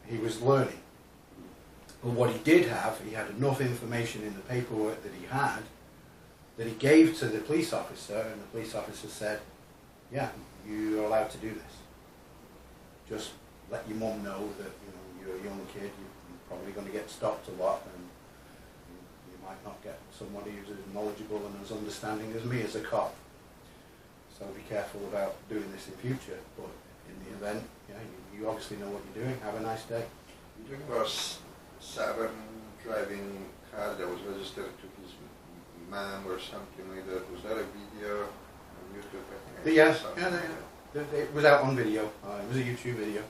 he was learning. But what he did have, he had enough information in the paperwork that he had that he gave to the police officer, and the police officer said, yeah, you're allowed to do this. Just let your mum know that you're a young kid, you're probably going to get stopped a lot, and you might not get somebody who's as knowledgeable and as understanding as me as a cop. So be careful about doing this in future, but in the event, you obviously know what you're doing. Have a nice day. You're talking about Saturn driving car that was registered to his mom or something like that. Was that a video on YouTube? Yes, it was out on video. It was a YouTube video,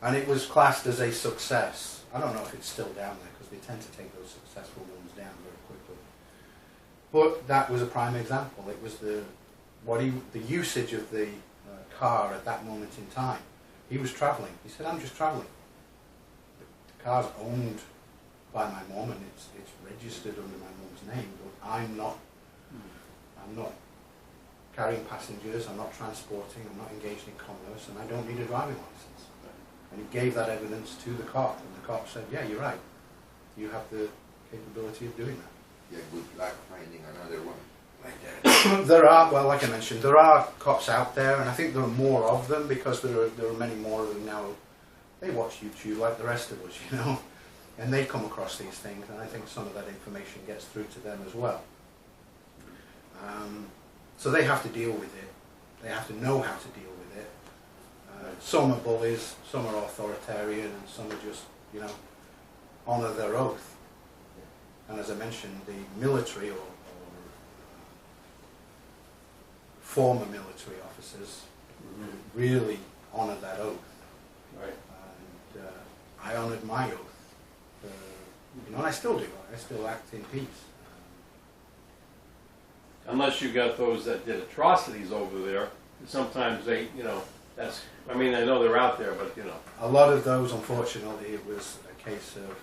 and it was classed as a success. I don't know if it's still down there because they tend to take those successful ones down very quickly. But that was a prime example. It was the usage of the car at that moment in time. He was travelling. He said, I'm just travelling. The car's owned by my mum and it's registered under my mum's name, but I'm not carrying passengers, I'm not transporting, I'm not engaged in commerce, and I don't need a driving license. And he gave that evidence to the cop, and the cop said, yeah, you're right. You have the capability of doing that. Yeah, good luck finding another one like that. There are, well, like I mentioned, there are cops out there, and I think there are more of them because there are many more of them now. They watch YouTube like the rest of us, and they come across these things, and I think some of that information gets through to them as well. So they have to deal with it. They have to know how to deal with it. Some are bullies, some are authoritarian, and some are just, honour their oath. And as I mentioned, the military or former military officers really honour that oath. Right. And I honoured my oath. And I still do. I still act in peace. Unless you got those that did atrocities over there, sometimes they, I know they're out there, but A lot of those, unfortunately, it was a case of,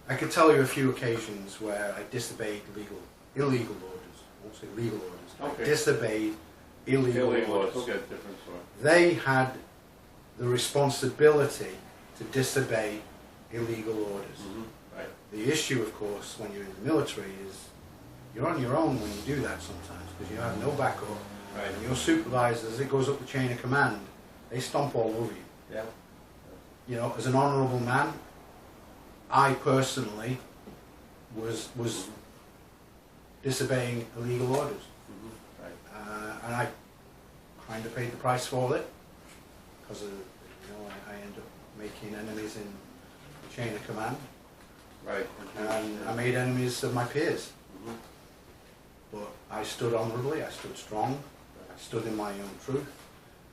I could tell you a few occasions where I disobeyed illegal orders. I won't say legal orders. Okay. I disobeyed illegal orders. Okay, different story. They had the responsibility to disobey illegal orders. Mm-hmm. Right. The issue, of course, when you're in the military is you're on your own when you do that sometimes because you have no backup. Right. And your supervisors, as it goes up the chain of command, they stomp all over you. Yeah. As an honourable man, I personally was disobeying illegal orders. Mm-hmm. Right. And I kind of paid the price for it because I ended up making enemies in the chain of command. Right. And I made enemies of my peers. Mm-hmm. But I stood honourably, I stood strong, I stood in my own truth,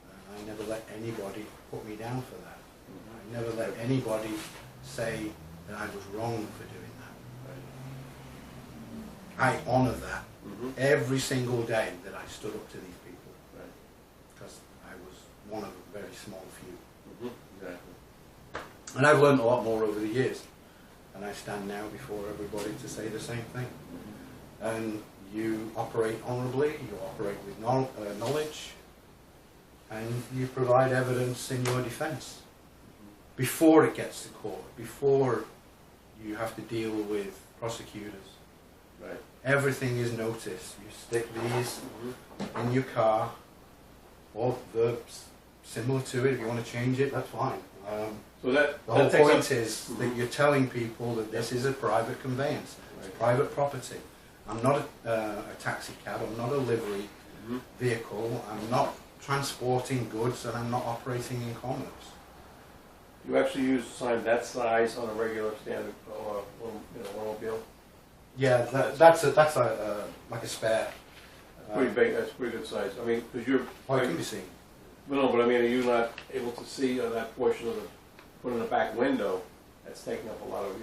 and I never let anybody put me down for that. I never let anybody say that I was wrong for doing that. I honour that every single day that I stood up to these people, because I was one of a very small few. Exactly. And I've learned a lot more over the years, and I stand now before everybody to say the same thing. And you operate honourably, you operate with knowledge, and you provide evidence in your defence before it gets to court, before you have to deal with prosecutors. Right. Everything is noticed. You stick these in your car, or verbs similar to it. If you want to change it, that's fine. So the whole point is that you're telling people that this is a private conveyance, it's private property. I'm not a taxi cab, I'm not a livery vehicle, I'm not transporting goods, and I'm not operating in commerce. You actually use a sign that size on a regular standard automobile? Yeah, that's like a spare. That's pretty big. That's pretty good size. I mean, because you're. Oh, it can be seen. No, but I mean, are you not able to see that portion of the put in the back window? That's taking up a lot of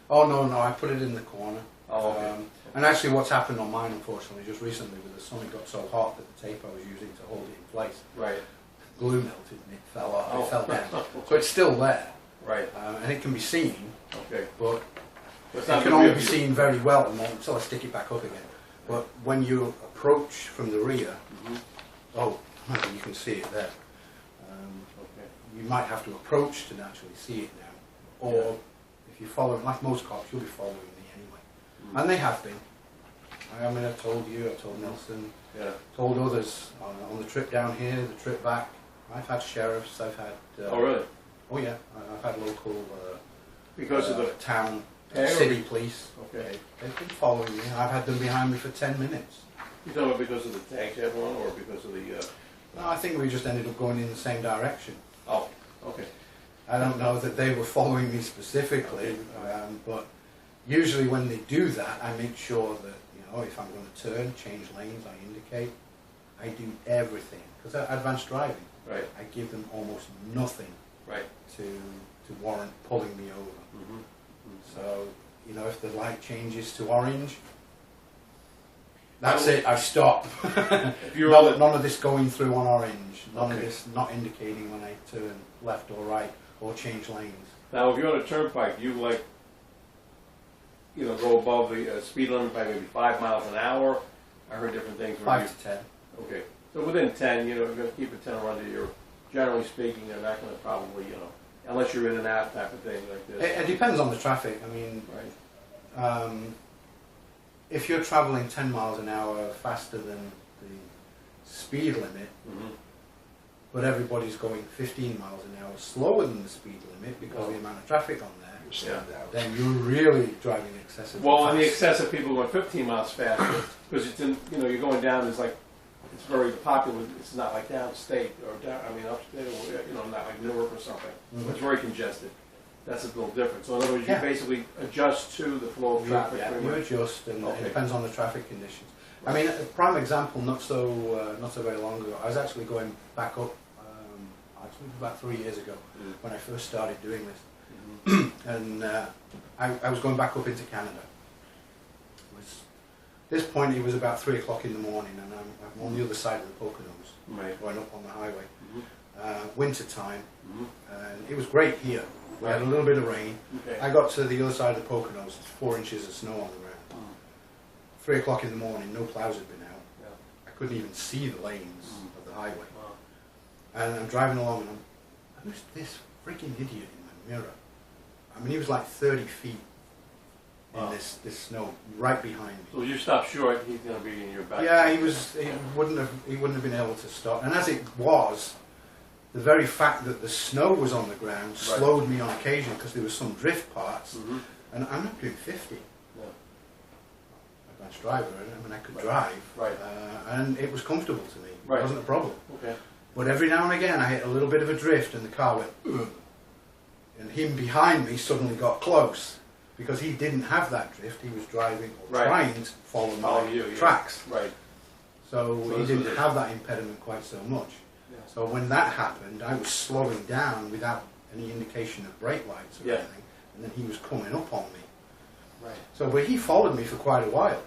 Oh no, I put it in the corner. Oh, okay. And actually, what's happened on mine, unfortunately, just recently with the sun, it got so hot that the tape I was using to hold it in place, Right. glue melted and it fell off. Oh. It fell down. So it's still there. Right. And it can be seen. Okay. But It's it not can gonna only be be seen very well until I stick it back up again. But when you approach from the rear, oh, you can see it there. Okay. You you might have to approach to actually see it now. Or if you follow, like most cops, you'll be following me anyway. And they have been. I mean, I've told you, I've told Nelson, told others on the trip down here, the trip back. I've had sheriffs, I've had... oh, really? Oh, yeah. I've had local... because of the town, city police. Okay. They've been following me. I've had them behind me for 10 minutes. You talking about because of the tanks everyone, or because of the... No, I think we just ended up going in the same direction. Oh, okay. I don't know that they were following me specifically, but usually when they do that, I make sure that, if I'm going to turn, change lanes, I indicate. I do everything. Because advanced driving, Right. I give them almost nothing Right. to warrant pulling me over. Mm-hmm. So, if the light changes to orange, that's it, I stop. None of this going through on orange, none of this not indicating when I turn left or right or change lanes. Now, if you're on a turnpike, you go above the speed limit by maybe 5 miles an hour. I heard different things. 5 to 10. Okay. So within 10, you're going to keep it 10 or under. You're, generally speaking, they're not going to probably, unless you're in and out type of thing like this. It depends on the traffic. I mean, right. If you're traveling 10 miles an hour faster than the speed limit, but everybody's going 15 miles an hour slower than the speed limit because of the amount of traffic on there, then you're really driving excessively fast. Well, and the excessive people going 15 miles faster because it's in, you're going down. It's very popular. It's not like downstate or upstate or not like Newark or something. It's very congested. That's a little different. So in other words, you basically adjust to the flow of traffic. You adjust, and it depends on the traffic conditions. I mean, a prime example, not so very long ago, I was actually going back up, actually about 3 years ago, when I first started doing this. And I was going back up into Canada. At this point, it was about 3 o'clock in the morning, and I'm on the other side of the Poconos, going up on the highway. Winter time, and it was great here. We had a little bit of rain. Okay. I got to the other side of the Poconos, it's 4 inches of snow on the ground. 3 o'clock in the morning, no plows had been out. Yeah. I couldn't even see the lanes of the highway. And I'm driving along, and who's this freaking idiot in my mirror? I mean, he was like 30 feet in this snow right behind me. So you stop short, he's going to be in your back. Yeah, he wouldn't have been able to stop. And as it was, the very fact that the snow was on the ground slowed me on occasion because there was some drift parts, and I'm not doing 50. No. Advanced driver, I mean, I could drive, and it was comfortable to me. It wasn't a problem. Okay. But every now and again, I hit a little bit of a drift, and the car went, ugh. And him behind me suddenly got close because he didn't have that drift. He was driving or trying to follow my tracks. Right. So he didn't have that impediment quite so much. So when that happened, I was slowing down without any indication of brake lights or anything, and then he was coming up on me. Right. So, but he followed me for quite a while.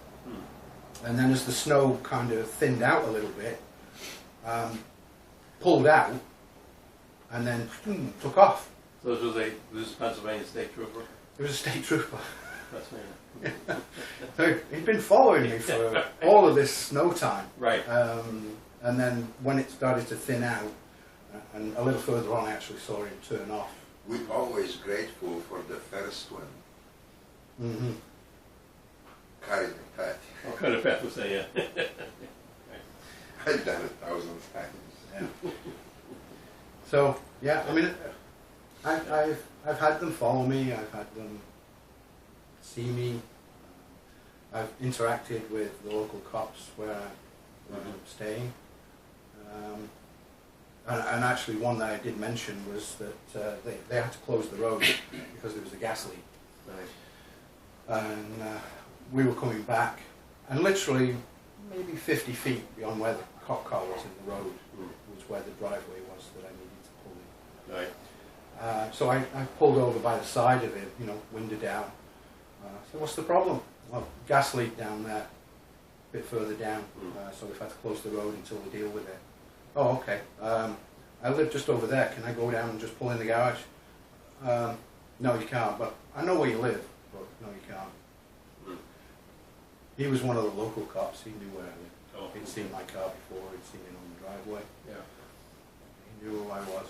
And then as the snow kind of thinned out a little bit, pulled out, and then took off. So this was a Pennsylvania State Trooper? It was a state trooper. That's So he'd been following me for all of this snow time. Right. And then when it started to thin out, and a little further on I actually saw him turn off. We're always grateful for the first one. Carrying a pet. What kind of pet was that, yeah? I've done it 1,000 times. Yeah. So, yeah, I mean, I've had them follow me, I've had them see me, I've interacted with the local cops where I'm staying. And actually one that I did mention was that they had to close the road because there was a gas leak. Right. And we were coming back, and literally maybe 50 feet beyond where the cop car was in the road was where the driveway was that I needed to pull in. Right. So I pulled over by the side of it, window down. So what's the problem? Well, gas leak down there, a bit further down, so we've had to close the road until we deal with it. Oh, okay. I live just over there. Can I go down and just pull in the garage? No, you can't, but I know where you live, but no, you can't. He was one of the local cops. He knew where I lived. Oh. He'd seen my car before. He'd seen it on the driveway. Yeah. He knew who I was.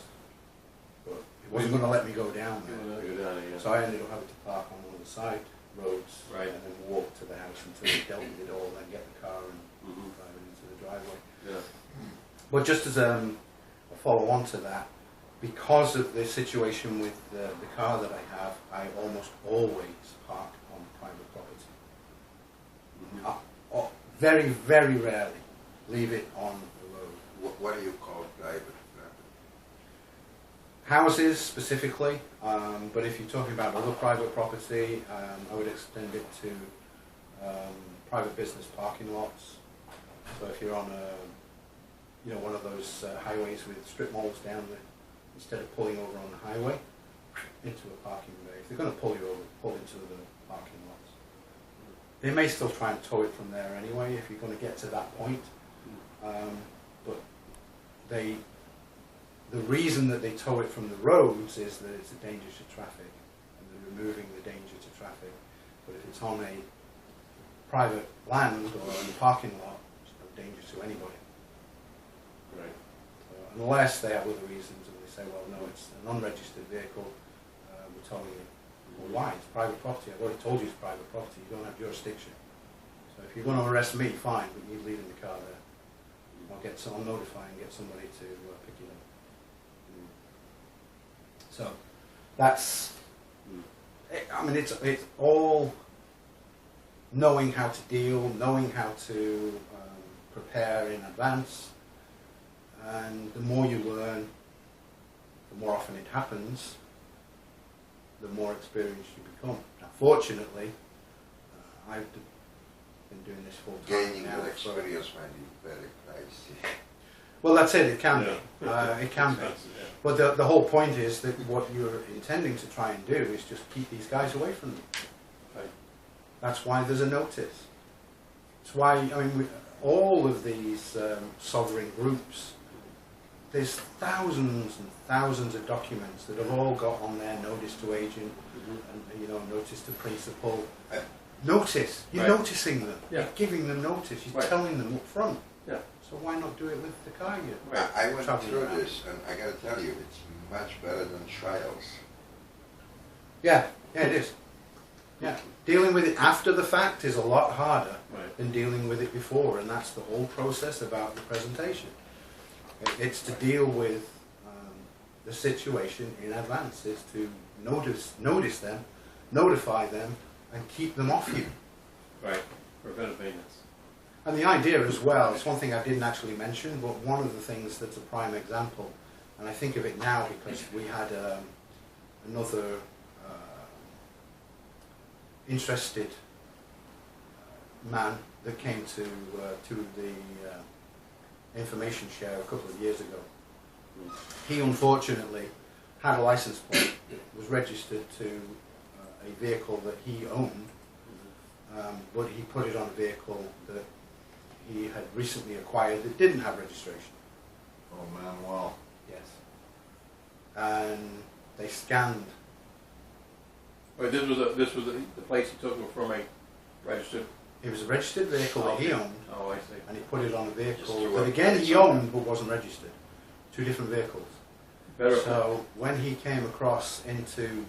wasn't going to let me go down there. Go down there, yeah. So I ended up having to park on one of the side roads Right. and then walk to the house until we dealt with it all, then get the car and Mhm. drive it into the driveway. Yeah. But just as a follow-on to that, because of the situation with the car that I have, I almost always park on private property. Mhm. Very, very rarely leave it on the road. What do you call private property? Houses specifically, but if you're talking about other private property, I would extend it to private business parking lots. So if you're on one of those highways with strip malls down there, instead of pulling over on the highway into a parking bay, if they're going to pull you over, pull into the parking lots. They may still try and tow it from there anyway if you're going to get to that point. But the reason that they tow it from the roads is that it's a danger to traffic, and they're removing the danger to traffic. But if it's on a private land or in a parking lot, there's no danger to anybody. Right. So unless they have other reasons and they say, well, no, it's an unregistered vehicle, we're towing it. Well, why? It's private property. I've already told you it's private property. You don't have jurisdiction. So if you're going to arrest me, fine, but you're leaving the car there. I'll notify and get somebody to pick it up. So that's, it's all knowing how to deal, knowing how to prepare in advance, and the more you learn, the more often it happens, the more experienced you become. Now, fortunately, I've been doing this full time Gaining now. that experience might be very pricey. Well, that's it. It can be. Yeah. It can be. Yeah. But the whole point is that what you're intending to try and do is just keep these guys away from them. Right. That's why there's a notice. It's why, all of these sovereign groups, there's thousands and thousands of documents that have all got on there notice to agent, and notice to principal. Notice. You're Right. noticing them. Yeah. You're giving them notice. You're Right. telling them up front. Yeah. So why not do it with the car you Right. I went traveling through around? this, and I gotta tell you, it's much better than trials. Yeah, it is. Yeah, dealing with it after the fact is a lot harder Right. than dealing with it before, and that's the whole process about the presentation. It's to deal with the situation in advance. It's to notice them, notify them, and keep them off you. Right. Preventive maintenance. And the idea as well, it's one thing I didn't actually mention, but one of the things that's a prime example, and I think of it now because we had another interested man that came to the information share a couple of years ago. He unfortunately had a license plate, was registered to a vehicle that he owned, but he put it on a vehicle that he had recently acquired that didn't have registration. Oh man, wow. Yes. And they scanned. Wait, this was the place he took him from a registered. It was a registered vehicle that he owned, Oh, I see. and he put it on a Just vehicle threw that it again on he something. owned but wasn't registered. Two different vehicles. Better. So when he came across into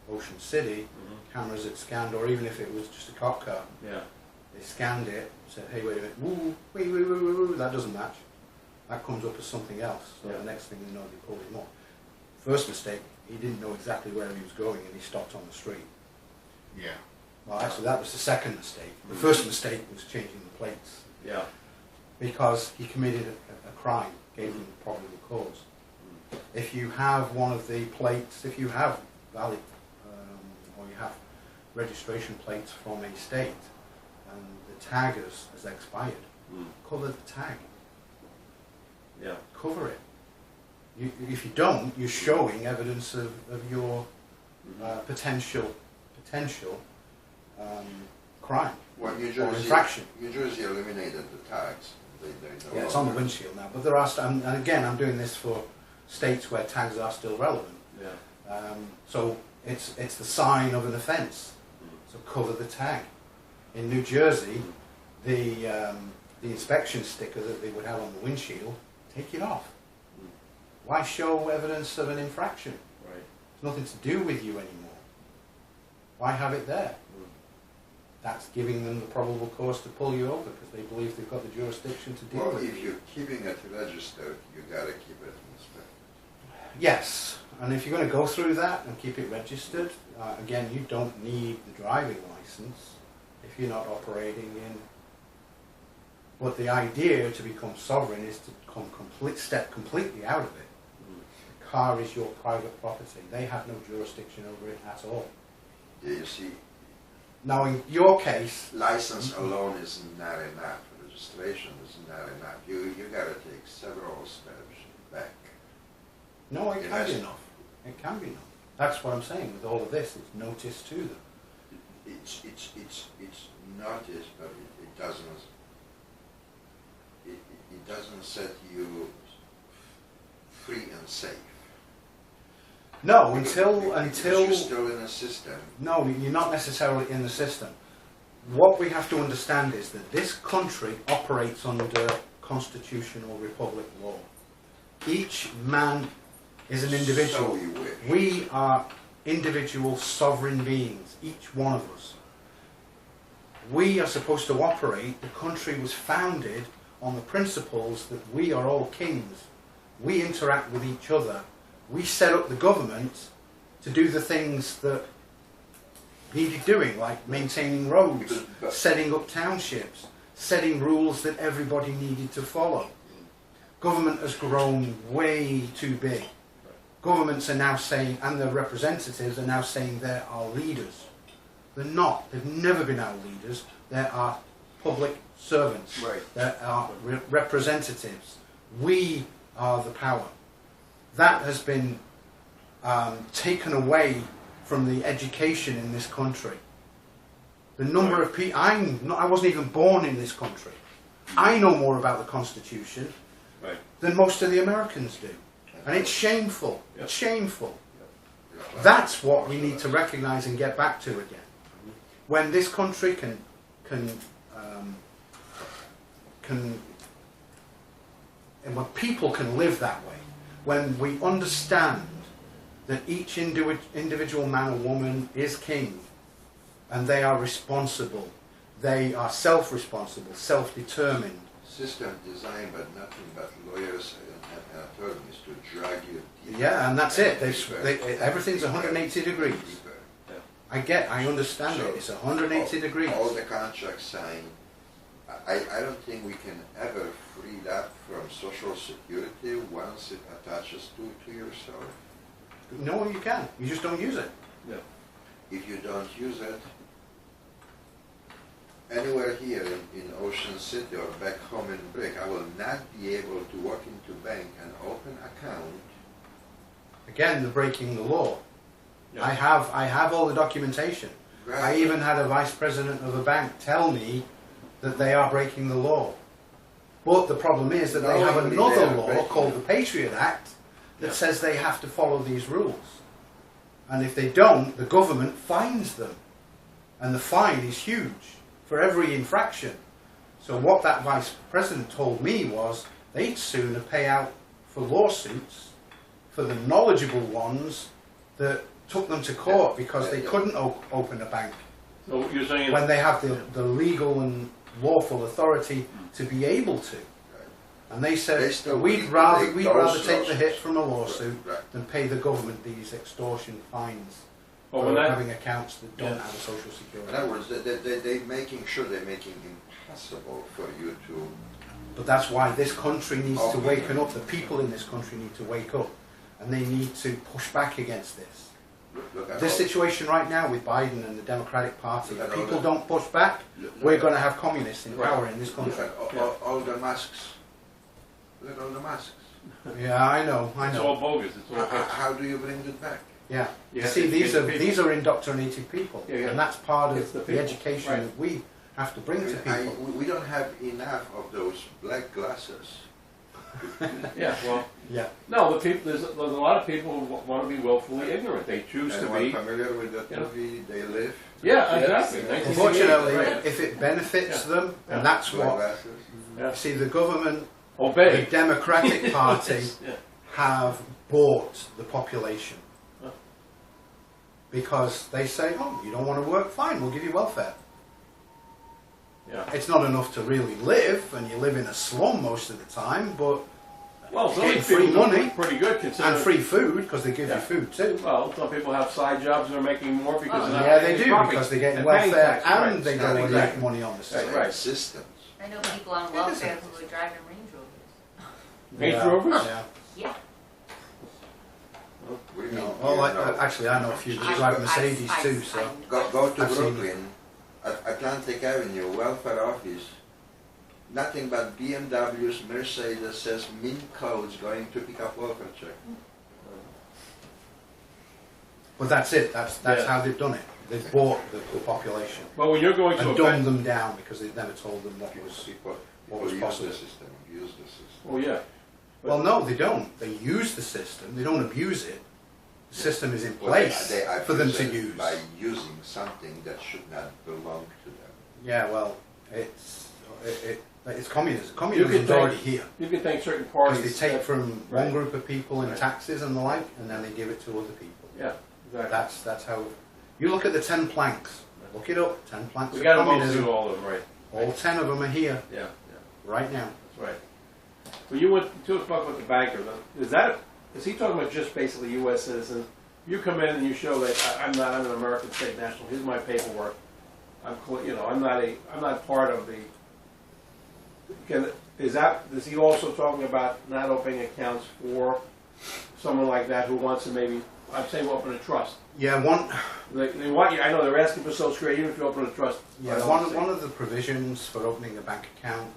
Ocean City, cameras had scanned, or even if it was just a cop car, Yeah. they scanned it, said, hey, wait a minute, woo, that doesn't match. That comes up as something else. So Yeah. the next thing you know, they pulled him up. First mistake, he didn't know exactly where he was going and he stopped on the street. Yeah. Well, actually, that was the second mistake. The first mistake was changing the plates Yeah. because he committed a crime, gave them probable cause. If you have one of the plates, if you have valid or you have registration plates from a state and the tag has expired, cover the tag, Yeah. cover it. If you don't, you're showing evidence of your potential crime Well, New or Jersey, infraction. New Jersey eliminated the tags. They no Yeah, it's on the longer- windshield now, but there are, and again, I'm doing this for states where tags are still relevant. Yeah. So it's the sign of an offence. So cover the tag. In New Jersey, the inspection sticker that they would have on the windshield, take it off. Why show evidence of an infraction? Right. nothing to do with you anymore. Why have it there? That's giving them the probable cause to pull you over because they believe they've got the jurisdiction to deal Well, with if you. you're keeping it registered, you gotta keep it inspected. Yes, and if you're going to go through that and keep it registered, again, you don't need the driving license if you're not operating in. But the idea to become sovereign is to step completely out of it. The car is your private property. They have no jurisdiction over it at all. Yeah, you see, Now, in your case, license alone is not enough. Registration is not enough. You gotta take several steps back. no, it It can has- be enough. It can be enough. That's what I'm saying with all of this. It's notice to them. It's notice, but it doesn't. It doesn't set you free and safe. No, Because until you're still in a system. no, you're not necessarily in the system. What we have to understand is that this country operates under constitutional republic law. Each man is an individual. So you wish. We are individual sovereign beings, each one of us. We are supposed to operate, the country was founded on the principles that we are all kings. We interact with each other. We set up the government to do the things that needed doing, like maintaining roads, setting up townships, setting rules that everybody needed to follow. Government has grown way too big. Governments are now saying, and their representatives are now saying they're our leaders. They're not. They've never been our leaders. They're our public servants. Right. They're our representatives. We are the power. That has been taken away from the education in this country. The number of people, I wasn't even born in this country. I know more about the Constitution Right. than most of the Americans do. And it's shameful. Yep. It's shameful. Yeah. That's what we need to recognise and get back to again. When this country can and when people can live that way, when we understand that each individual man or woman is king, and they are responsible, they are self-responsible, self-determined. System designed by nothing but lawyers and attorneys to drag you deeper. Yeah, and that's it. Deeper, Everything's deeper, 180 degrees. deeper. I understand it. It's 180 degrees. All the contracts signed. I don't think we can ever free that from Social Security once it attaches to yourself. No, you can. You just don't use it. Yeah. If you don't use it, anywhere here in Ocean City or back home in Brick, I will not be able to walk into bank and open account. Again, they're breaking the law. Yeah. I have all the documentation. I even had a vice president of a bank tell me that they are breaking the law. But the problem is that they have Knowingly another they are law breaking called it. the Patriot Act that Yeah. says they have to follow these rules. And if they don't, the government fines them. And the fine is huge for every infraction. So what that vice president told me was they'd sooner pay out for lawsuits for the knowledgeable ones that took them to court because they couldn't open a bank So what you're saying when they have the legal and lawful authority to be able to. And they said, They still we'd need to rather make those take the hit lawsuits. from a lawsuit Right. than pay the government these extortion fines Well, for when that- having accounts that don't Yeah. have a social In security. other words, they're making sure they're making impossible for you to. But that's why this country needs to Oh. waken up. The people in this country need to wake up. And they need to push back against this. Look at This all- situation right now with Biden and the Democratic Party, Look if at all people the- don't push back, look we're at- going to have communists in Right. power in this Look country. at all the masks. Look at all the masks. Yeah, I know. it's all bogus. It's all hoax. How do you bring it back? Yeah. You You have see, to these educate are the people. these are indoctrinated people, Yeah, yeah. and that's part It's of the the people. education Right. that we have to bring to people. We don't have enough of those black glasses. Yeah, well, Yeah. no, the people, there's a lot of people who want to be willfully ignorant. They choose to Anyone be. familiar with that Yeah. movie, They Live? Yeah, exactly. 1988, Unfortunately, right. if it benefits Yeah. them, Yeah. and that's Black what glasses? Yeah. see the government, the Obey. Democratic Party Yeah. have bought the population. Huh. because they say, oh, you don't want to work? Fine, we'll give you welfare. Yeah. It's not enough to really live, and you live in a slum most of the time, but Well, some getting people free do money pretty good considering. and free food, because they give Yeah. you food too. Well, some people have side jobs and are making more because they're not Yeah, they paying do, property. because they're getting They're paying welfare tax, and right. they go Not and exactly. make money on the state. Right. Systems. I know people on welfare who are driving Range Rovers. Range Yeah, Rovers? Yeah. Yeah. What do you mean? No. Well, You like, know? actually, I know a few that I- drive I- Mercedes I- too, so. Go to I've seen Brooklyn, at Atlantic Avenue, welfare office, nothing but BMWs, Mercedes says min codes going to pick up welfare check. But that's it, that's Yeah. how they've done it. They've bought the population Well, when you're going to and a dumbed bank, them down because they've never told them what was. People What was use possible. the system, use the system. oh yeah, Well, no, they don't. They use the system, they don't abuse it. The system is in place They for them abuse to it use. by using something that should not belong to them. Yeah, well, it's communism. You Communism could is take- already here. you can think certain Because parties. they take that- from Right. one group of people in Right. taxes and the like, and then they give it to other people. Yeah, exactly. That's how. You look at the 10 planks. Look it up. 10 planks We of got to go communism. through all of them, right? All 10 of them are here Yeah, yeah, right now. that's right. Well, you went to talk about the banker. Is he talking about just basically U.S. citizens? You come in and you show that I'm an American state national. Here's my paperwork. I'm not part of the. Is he also talking about not opening accounts for someone like that who wants to maybe, I'm saying open a trust? Yeah, one. They want you. I know they're asking for Social Security even if you open a trust. Yeah, one of the provisions for opening a bank account.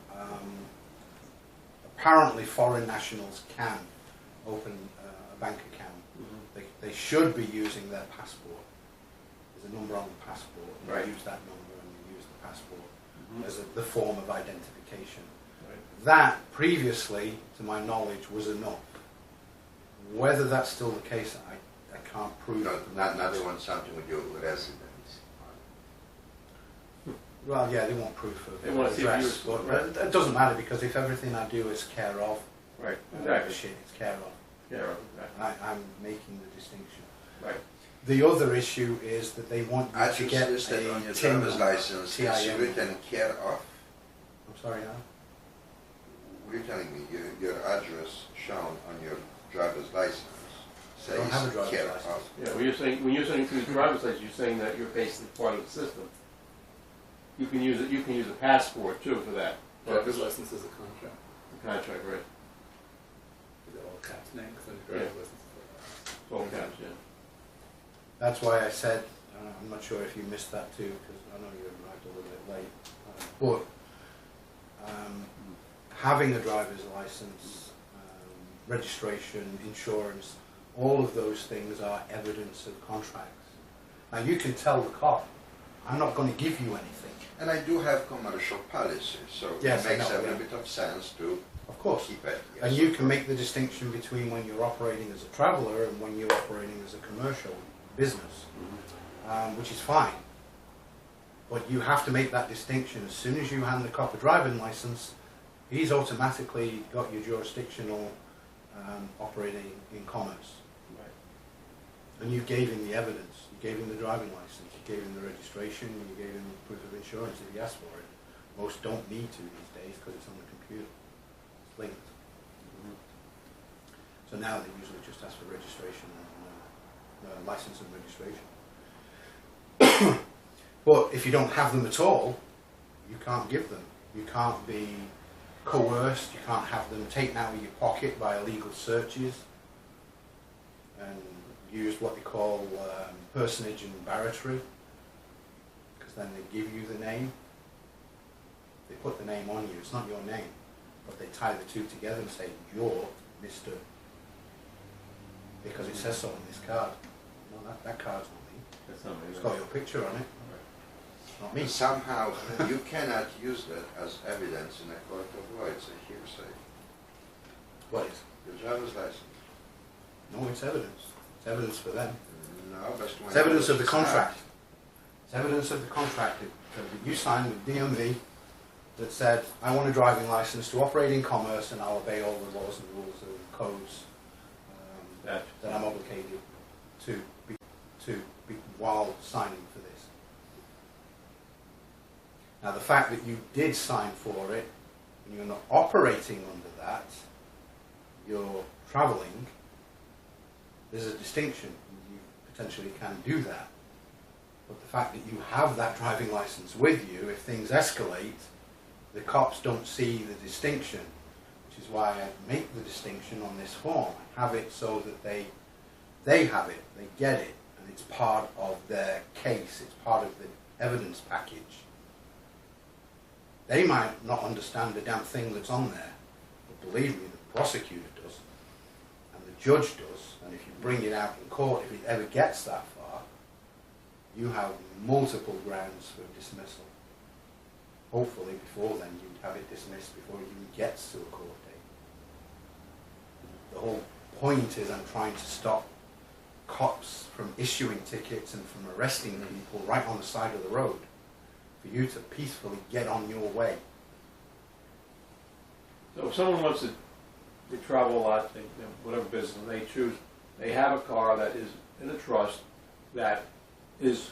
Apparently, foreign nationals can open a bank account. They should be using their passport. There's a number on the passport, and Right. they use that number and they use the passport as the form of identification. Right. That, previously, to my knowledge, was enough. Whether that's still the case, I can't prove. Not they want something with your residence. Well, yeah, they want proof of They want to see if address, you're- but right. it doesn't matter because if everything I do is care of, Right. whatever Exactly. shit it's care of, Yeah. Exactly. I'm making the distinction. Right. The other issue is that they want you As to you get listed on a your TIN driver's number, license, TIN. it's written care of. I'm sorry, no? You're telling me your address shown on your driver's license says don't have a driver's care license. of. Yeah. When you're saying through the driver's license, you're saying that you're basically part of the system. You can use it. You can use a passport too for that. Driver's license is a contract. The contract, right? Is it all caps name? Because Yeah. driver's license is It's all caps, yeah. That's why I said, I'm not sure if you missed that too, because I know you arrived a little bit late. But having a driver's license, registration, insurance, all of those things are evidence of contracts. Now you can tell the cop, I'm not going to give you anything. And I do have commercial policy, so Yes, it I makes know, a little yeah. bit of sense to Of course. keep it. Yes. And you can make the distinction between when you're operating as a traveller and when you're operating as a commercial business, which is fine. But you have to make that distinction. As soon as you hand the cop a driving licence, he's automatically got your jurisdictional operating in commerce. Right. And you gave him the evidence. You gave him the driving licence. You gave him the registration. You gave him proof of insurance if he asked for it. Most don't need to these days because it's on the computer. It's linked. So now they usually just ask for registration and licence and registration. But if you don't have them at all, you can't give them. You can't be coerced. You can't have them taken out of your pocket by illegal searches and used what they call personage and barratry, because then they give you the name. They put the name on you. It's not your name, but they tie the two together and say, you're Mr. Because it says so on this card. No, that card's not me. That's not me. It's got your picture on it. It's not me. Somehow you cannot use that as evidence in a court of law. It's a hearsay. What is? Your driver's license. No, it's evidence. It's evidence for them. No, but when It's evidence of the it's contract. It's evidence of the contract that you signed with DMV that said, I want a driving license to operate in commerce and I'll obey all the laws and rules and codes that I'm obligated while signing for this. Now, the fact that you did sign for it and you're not operating under that, you're travelling, there's a distinction. You potentially can do that. But the fact that you have that driving license with you, if things escalate, the cops don't see the distinction, which is why I make the distinction on this form. I have it so that they have it, they get it, and it's part of their case, it's part of the evidence package. They might not understand the damn thing that's on there, but believe me, the prosecutor does, and the judge does, and if you bring it out in court, if it ever gets that far, you have multiple grounds for dismissal. Hopefully before then you'd have it dismissed before it even gets to a court date. The whole point is I'm trying to stop cops from issuing tickets and from arresting people right on the side of the road, for you to peacefully get on your way. So if someone wants to travel a lot, whatever business they choose, they have a car that is in a trust that is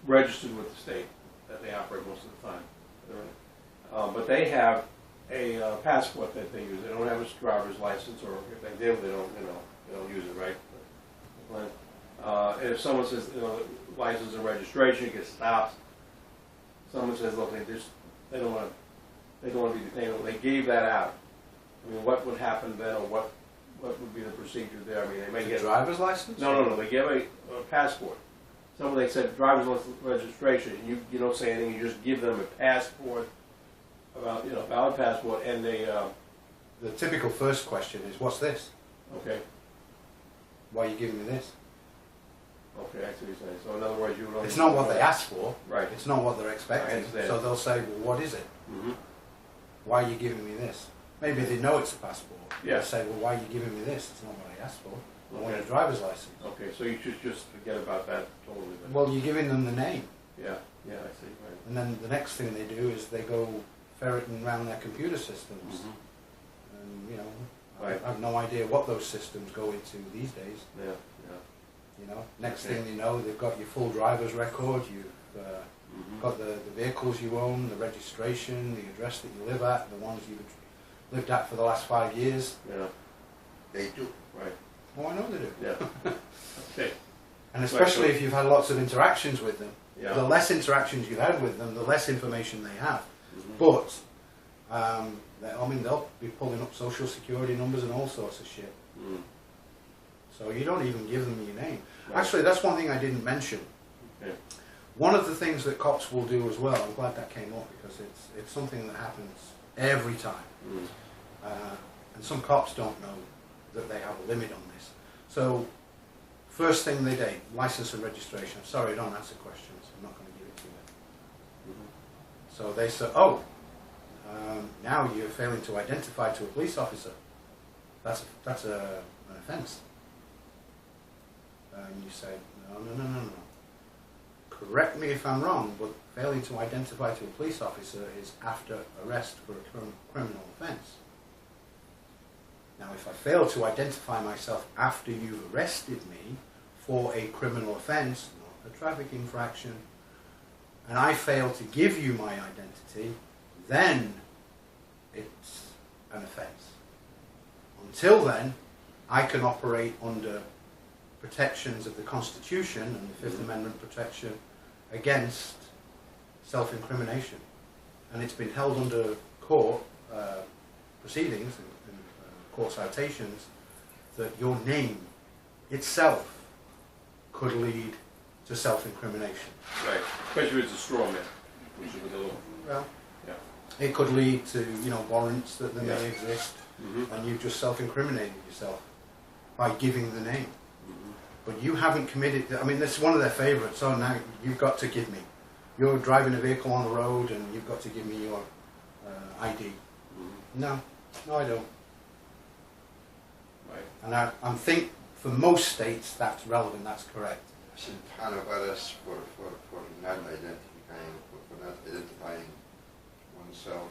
registered with the state that they operate most of the time. But they have a passport that they use. They don't have a driver's license, or if they do, they don't use it, right? And if someone says, license and registration gets stopped, someone says, look, they don't want to be detained. Well, they gave that out. I mean, what would happen then, or what would be the procedure there? I mean, they may get a driver's license? No. They give a passport. Someone, they said driver's license registration. You don't say anything. You just give them a passport, valid passport, and they. The typical first question is, "What's this?" Okay. Why are you giving me this? Okay, I see what you're saying. So in other words, you don't. It's not what they asked for. Right. It's not what they're expecting. So they'll say, "Well, what is it? Mm-hmm. Why are you giving me this?" Maybe they know it's a passport. Yeah. They'll say, "Well, why are you giving me this? It's not what I asked for. I want a Okay. driver's license." Okay, so you should just forget about that totally. Then. Well, you're giving them the name, Yeah, I see. Right. and then the next thing they do is they go ferreting around their computer systems, Mm-hmm. and Right. I have no idea what those systems go into these days. Yeah. Next Okay. thing you know, they've got your full driver's record, you've Mm-hmm. got the vehicles you own, the registration, the address that you live at, the ones you've lived at for the last 5 years. Yeah. They do. Right. Oh, I know they do. Yeah. Okay. And especially if you've had lots of interactions with them. Yeah. The less interactions you've had with them, the less information they have. Mm-hmm. But, they'll be pulling up social security numbers and all sorts of shit. Mm. So you don't even give them your name. Right. Actually, that's one thing I didn't mention. Okay. One of the things that cops will do as well, I'm glad that came up because it's something that happens every time. Mm. And some cops don't know that they have a limit on this. So, first thing they do, license and registration. I'm sorry, I don't answer questions. I'm not going to give it to you. Mm-hmm. So they say, now you're failing to identify to a police officer. That's an offence. And you say, no. Correct me if I'm wrong, but failing to identify to a police officer is after arrest for a criminal offence. Now, if I fail to identify myself after you've arrested me for a criminal offence, not a traffic infraction, and I fail to give you my identity, then it's an offence. Until then, I can operate under protections of the Constitution and the Fifth Amendment protection against self-incrimination. And it's been held under court proceedings and court citations that your name itself could lead to self-incrimination. Right. Especially if it's a straw man, which is a little. Well, Yeah. it could lead to warrants that may Yeah. exist, Mm-hmm. and you've just self-incriminated yourself by giving the name. Mm-hmm. But you haven't committed. That's one of their favourites. So now you've got to give me. You're driving a vehicle on the road, and you've got to give me your ID. Mm-hmm. No, I don't. Right. And I think for most states that's relevant. That's correct. I've seen a ton of arrests for not identifying oneself.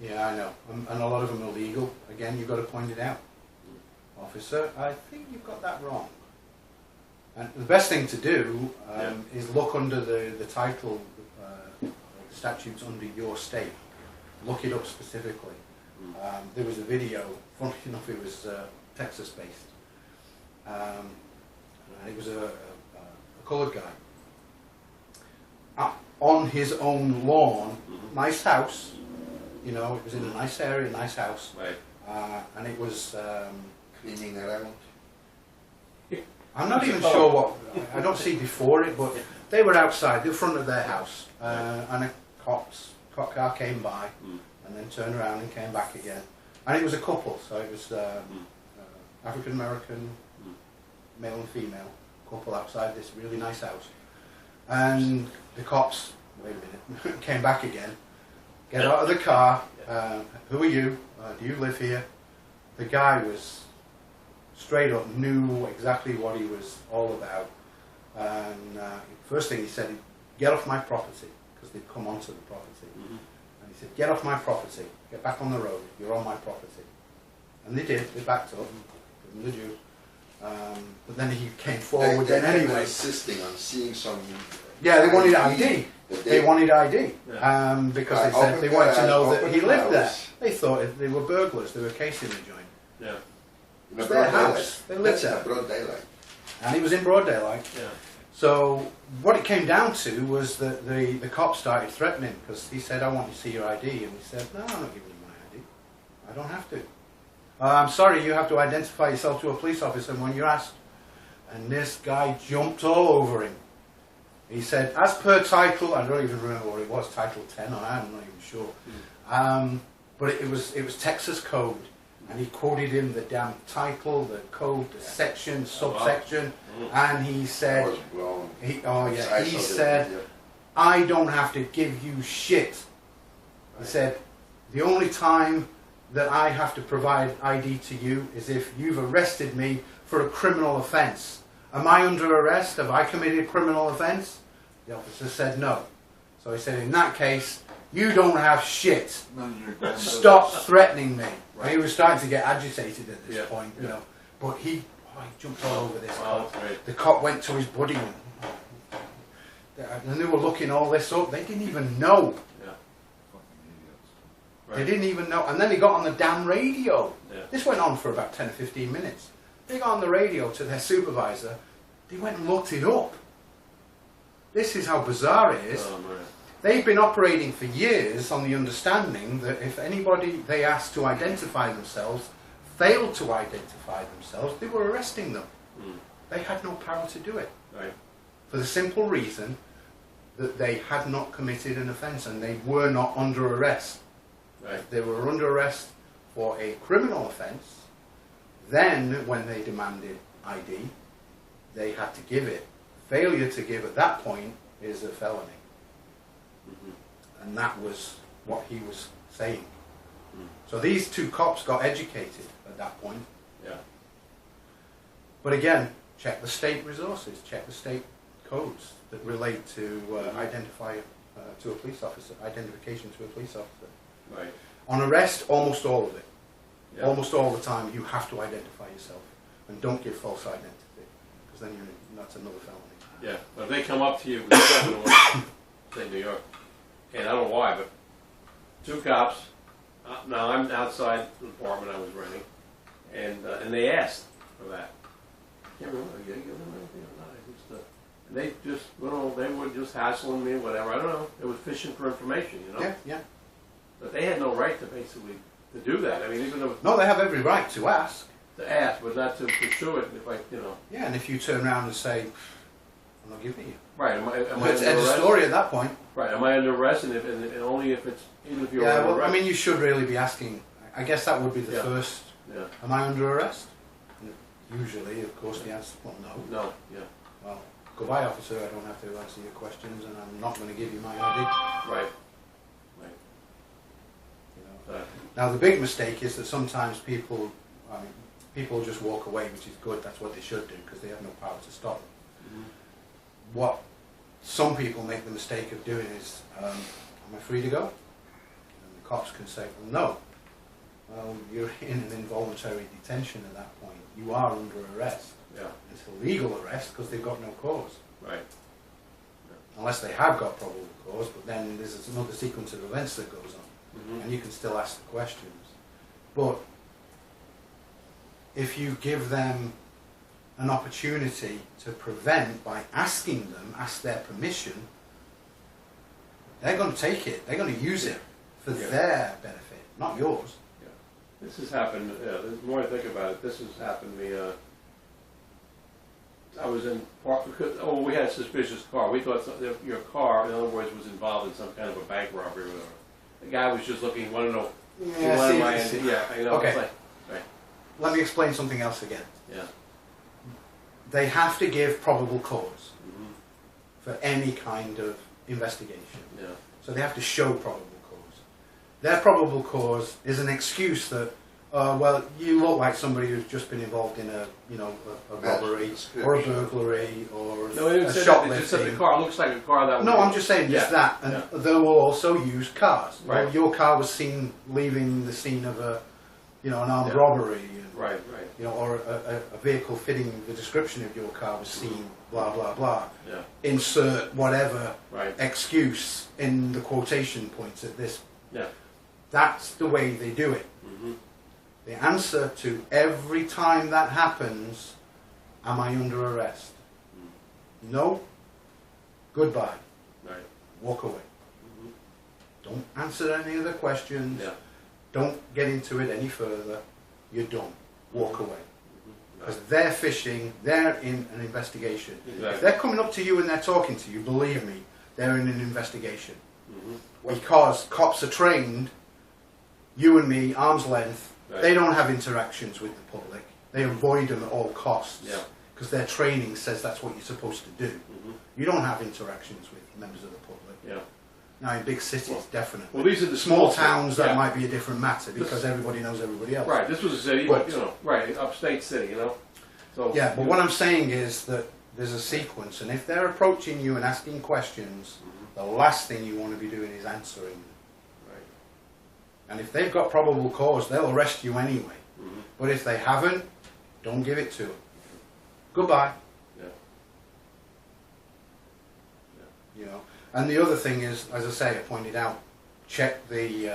Yeah, I know. And a lot of them are legal. Again, you've got to point it out. Officer, I think you've got that wrong. And the best thing to do is look under the title, the statutes under your state. Look it up specifically. There was a video, funny enough, it was Texas-based. It was a coloured guy. On his own lawn, nice house, you know, it was in a nice area, nice house. Right. And it was... Cleaning around. I'm not even sure what, I don't see before it, but they were outside, the front of their house, and a cop car came by, and then turned around and came back again. And it was a couple, so it was African American, male and female, couple outside this really nice house. And the cops, wait a minute, came back again, get out of the car, who are you, do you live here? The guy was straight up, knew exactly what he was all about. And first thing he said, get off my property, because they'd come onto the property. And he said, get off my property, get back on the road, you're on my property. And they did, they backed up, give them the due. But then he came forward They then anyway. insisting on seeing some... Yeah, they wanted ID. They wanted ID. Yeah. Because they said they wanted to know that he lived there. They thought they were burglars, they were casing the joint. Yeah. It's their house, they lived there. That's in broad daylight. And he was in broad daylight. Yeah. So what it came down to was that the cop started threatening, because he said, I want to see your ID. And he said, no, I'm not giving you my ID. I don't have to. I'm sorry, you have to identify yourself to a police officer when you're asked. And this guy jumped all over him. He said, as per title, I don't even remember what it was, Title 10, or I'm not even sure. But it was Texas code. And he quoted him the damn title, the code, the section, subsection, and he said, I was blown. he said, I don't have to give you shit. He said, the only time that I have to provide ID to you is if you've arrested me for a criminal offence. Am I under arrest? Have I committed a criminal offence? The officer said no. So he said, in that case, you don't have shit. Stop threatening me. He was starting to get agitated at this point, you know. But he jumped all over this cop. The cop went to his buddy and they were looking all this up. They didn't even know. They didn't even know. And then they got on the damn radio. This went on for about 10 or 15 minutes. They got on the radio to their supervisor. They went and looked it up. This is how bizarre it is. They've been operating for years on the understanding that if anybody they asked to identify themselves failed to identify themselves, they were arresting them. They had no power to do it. For the simple reason that they had not committed an offence and they were not under arrest. If they were under arrest for a criminal offence, then when they demanded ID, they had to give it. Failure to give at that point is a felony. And that was what he was saying. So these two cops got educated at that point. But again, check the state resources, check the state codes that relate to to a police officer, identification to a police officer. On arrest, almost all of it. Almost all the time you have to identify yourself. And don't give false identity, because then that's another felony. Yeah, but if they come up to you, say New York, and I don't know why, but two cops, now I'm outside the apartment I was renting, and they asked for that. I can't remember, did I give them anything or not? And they just, they were just hassling me, whatever, I don't know. They were fishing for information, you know? Yeah. But they had no right to basically to do that. I mean, even though... No, they have every right to ask. To ask, but not to pursue it, if Yeah, and if you turn around and say, I'm not giving you. Right, am I under It's end of arrest? story at that point. Right, am I under arrest, and only if it's, even if you're under Yeah, well, arrest? I mean, you should really be asking, I guess that would be the first, am I under arrest? Usually, of course, the answer, well, no. No, Well, goodbye, officer, I don't have to answer your questions, and I'm not going to give you my ID. Right. You know. Now, the big mistake is that sometimes people just walk away, which is good, that's what they should do, because they have no power to stop them. What some people make the mistake of doing is, am I free to go? And the cops can say, well, no. Well, you're in an involuntary detention at that point. You are under arrest. Yeah. It's a legal arrest because they've got no cause. Right. Unless they have got probable cause, but then there's another sequence of events that goes on. Mm-hmm. And you can still ask the questions. But if you give them an opportunity to prevent by asking them, ask their permission, they're going to take it. They're going to use it for their benefit, not yours. Yeah. This has happened, the more I think about it, this has happened to me. I was in park because, we had a suspicious car. We thought your car, in other words, was involved in some kind of a bank robbery or whatever. The guy was just looking, wanted to know. Okay. It's like, right. Let me explain something else again. Yeah. They have to give probable cause Mm-hmm. for any kind of investigation. Yeah. So they have to show probable cause. Their probable cause is an excuse that, well, you look like somebody who's just been involved in a robbery or a burglary or No, they a didn't say that. They just said the shoplifting. car looks like a car that. No, I'm just saying just that, and Yeah. they will also use cars. Right. Well, your car was seen leaving the scene of an armed Yeah. robbery. Right. Or a vehicle fitting the description of your car was seen, blah, blah, blah. Yeah. Insert whatever Right. excuse in the quotation points at this. Yeah. That's the way they do it. Mm-hmm. The answer to every time that happens, am I under arrest? No? Goodbye. Right. Walk away. Mm-hmm. Don't answer any other questions. Yeah. Don't get into it any further. You're done. Walk away. Mm-hmm. Because they're fishing, they're in an investigation. Exactly. If they're coming up to you and they're talking to you, believe me, they're in an investigation. Mm-hmm. Because cops are trained, you and me, arm's length, Right. they don't have interactions with the public. They avoid them at all costs. Yeah. Because their training says that's what you're supposed to do. Mm-hmm. You don't have interactions with members of the public. Yeah. Now in big cities, definitely. Well, these are the Small small towns, that yeah. might be a different matter because everybody knows everybody else. Right. This was a city, but right, upstate city, So Yeah, but what I'm saying is that there's a sequence, and if they're approaching you and asking questions, the last thing you want to be doing is answering them. Right. And if they've got probable cause, they'll arrest you anyway. Mm-hmm. But if they haven't, don't give it to them. Goodbye. Yeah. You know. And the other thing is, as I say, I pointed out, check the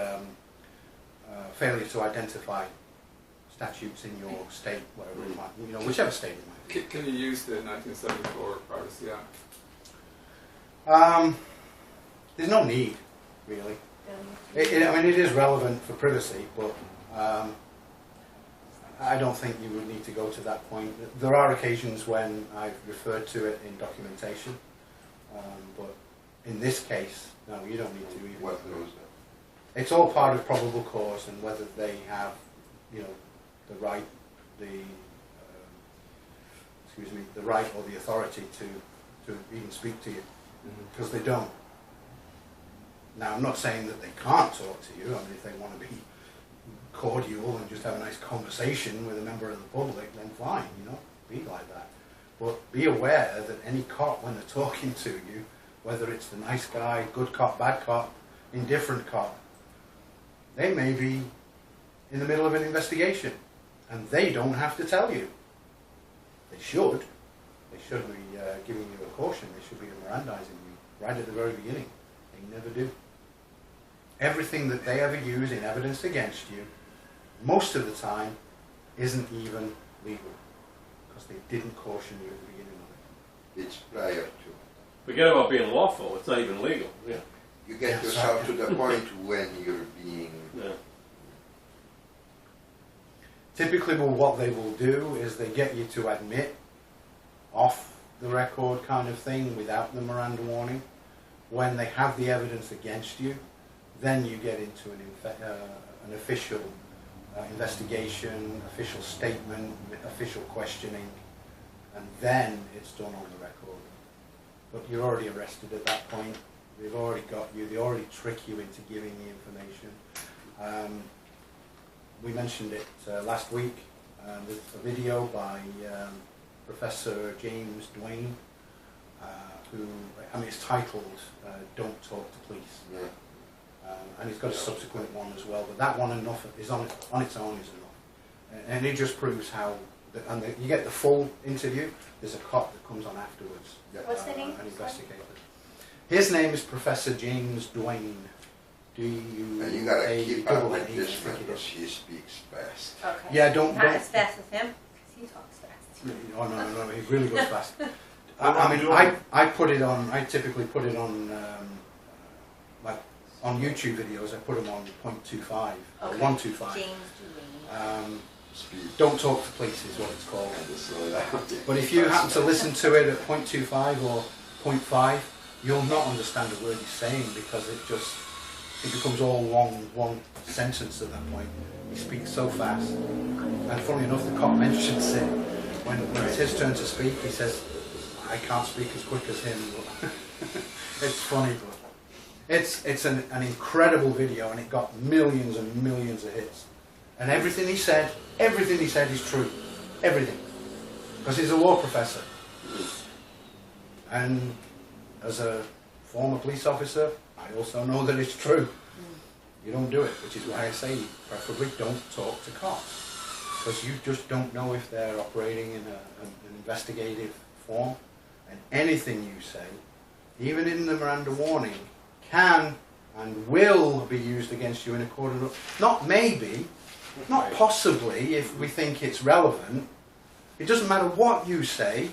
failure to identify statutes in your state, whatever it might, whichever state it might be. Can you use the 1974 Privacy Act? There's no need, really. It is relevant for privacy, but I don't think you would need to go to that point. There are occasions when I've referred to it in documentation, but in this case, no, you don't need to even. What goes It's all part of probable cause and whether they have, the right, the right or the authority to even speak to you, because they don't. Now, I'm not saying that they can't talk to you. I mean, if they want to be cordial and just have a nice conversation with a member of the public, then fine, be like that. But be aware that any cop, when they're talking to you, whether it's the nice guy, good cop, bad cop, indifferent cop, they may be in the middle of an investigation, and they don't have to tell you. They should. They should be giving you a caution. They should be Mirandizing you right at the very beginning. They never do. Everything that they ever use in evidence against you, most of the time, isn't even legal, because they didn't caution you at the beginning of it. It's prior to. Forget about being lawful. It's not even legal. Yeah. You get Yeah, yourself sorry. to the point when you're being. Yeah. Typically, what they will do is they get you to admit off the record kind of thing without the Miranda warning. When they have the evidence against you, then you get into an official investigation, official statement, official questioning, and then it's done on the record. But you're already arrested at that point. They've already got you. They already trick you into giving the information. We mentioned it last week. There's a video by Professor James Duane, who, it's titled "Don't Talk to Police," and he's got a subsequent one as well. But that one is on its own is enough, and it just proves how you get the full interview. There's a cop that comes on afterwards. What's the name? An investigator. His name is Professor James Duane. And you gotta keep up with this one because he speaks fast. Okay. Yeah, don't. Not as fast as him, because he talks fast. Oh no, he really goes fast. What I I'm mean, doing- I put it on. I typically put it on, like on YouTube videos. I put them on 0.25 or Okay. 125. James Duane. Speed. Don't talk to police is what it's called. And just slow down. But if you happen to listen to it at 0.25 or 0.5, you'll not understand a word he's saying because it becomes all one sentence at that point. He speaks so fast. And funnily enough, the cop mentions it. When it's his turn to speak, he says, I can't speak as quick as him. It's funny, but it's an incredible video, and it got millions and millions of hits. And everything he said is true. Everything. Because he's a law professor. And as a former police officer, I also know that it's true. You don't do it, which is why I say preferably don't talk to cops. Because you just don't know if they're operating in an investigative form. And anything you say, even in the Miranda warning, can and will be used against you in a court of law. Not maybe, not possibly if we think it's relevant. It doesn't matter what you say,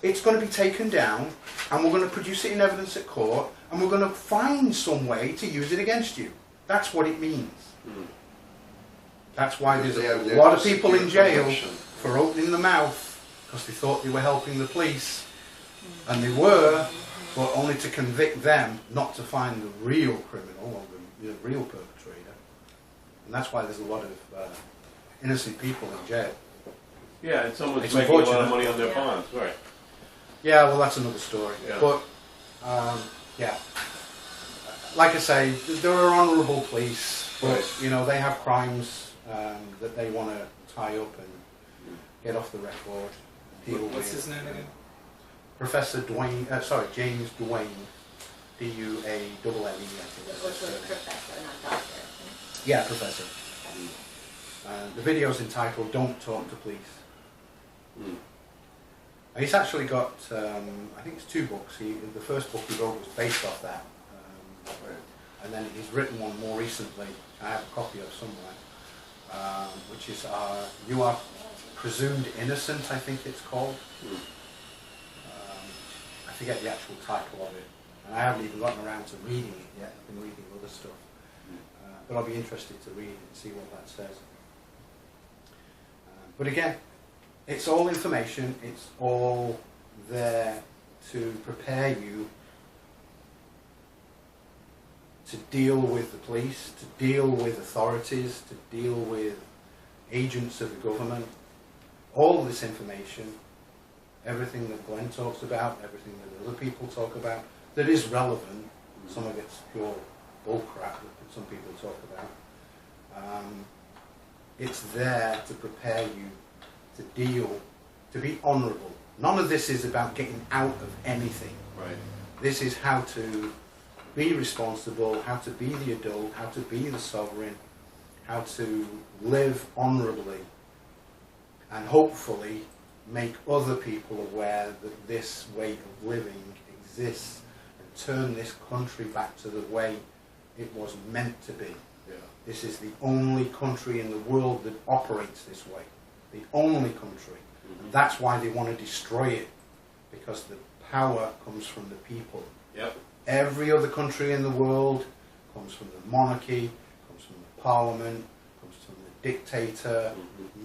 it's going to be taken down and we're going to produce it in evidence at court and we're going to find some way to use it against you. That's what it means. That's why there's a lot of people in jail for opening the mouth because they thought they were helping the police, and they were, but only to convict them, not to find the real criminal or the real perpetrator. And that's why there's a lot of innocent people in jail. Yeah, and someone's It's making a lot of unfortunate. money on their Yeah. bonds, right? Yeah, well, that's another story. Yeah. But, yeah. Like I say, there are honourable police, but, Right. you know, they have crimes that they want to tie up and get off the record. Deal What's with. his name again? Professor James Duane. D-U-A-N-N-E, I think. It was with professor, not doctor. Yeah, Professor. The video is entitled "Don't Talk to Police." Mm. And he's actually got, I think it's 2 books. The first book he wrote was based off that, and then he's written one more recently. I have a copy of somewhere, which is "You Are Presumed Innocent," I think it's called. Mm. I forget the actual title of it, and I haven't even gotten around to reading it yet. I've been reading other stuff, but I'll be interested to read it and see what that says. But again, it's all information. It's all there to prepare you to deal with the police, to deal with authorities, to deal with agents of the government. All of this information, everything that Glenn talks about, everything that other people talk about, that is relevant. Some of it's pure bullcrap that some people talk about. It's there to prepare you to deal, to be honourable. None of this is about getting out of anything. Right. This is how to be responsible, how to be the adult, how to be the sovereign, how to live honourably, and hopefully make other people aware that this way of living exists, and turn this country back to the way it was meant to be. Yeah. This is the only country in the world that operates this way. The only country. And that's why they want to destroy it, because the power comes from the people. Yep. Every other country in the world comes from the monarchy, comes from the parliament, comes from the dictator,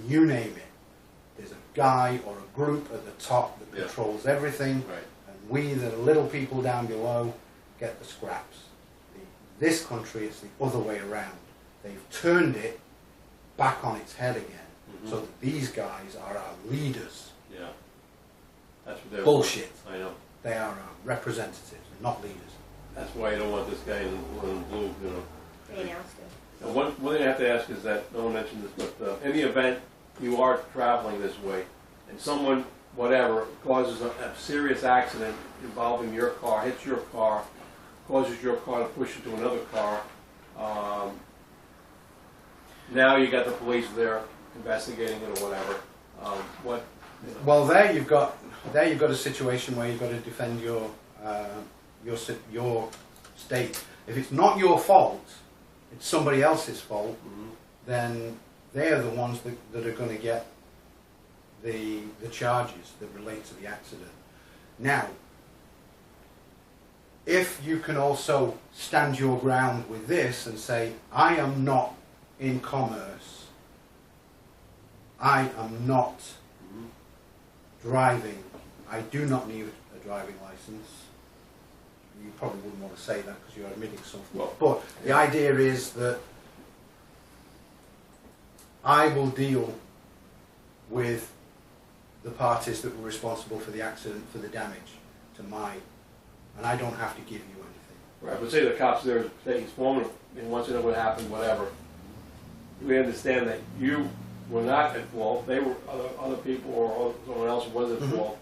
you name it. There's a guy or a group at the top that Yeah. controls everything, Right. and we, the little people down below, get the scraps. This country, it's the other way around. They've turned it back on its head again, so that these guys are our leaders. Yeah. That's what they're. Bullshit. I know. They are our representatives, and not leaders. That's why you don't want this guy in blue, you know. They announced it. And one thing I have to ask is that, no one mentioned this, but in the event you are traveling this way and someone, whatever, causes a serious accident involving your car, hits your car, causes your car to push into another car, now you got the police there investigating it or whatever. What? You know. Well, there you've got a situation where you've got to defend your state. If it's not your fault, it's somebody else's fault. Mhm. Then they are the ones that are going to get the charges that relate to the accident. Now, if you can also stand your ground with this and say, I am not in commerce, I am not driving, I do not need a driving license. You probably wouldn't want to say that because you're admitting something. Well, but the idea is that I will deal with the parties that were responsible for the accident, for the damage to mine, and I don't have to give you anything. Right, but say the cops there, say he's foreman, and wants to know what happened, whatever. We understand that you were not at fault, they were other people or someone else was at fault.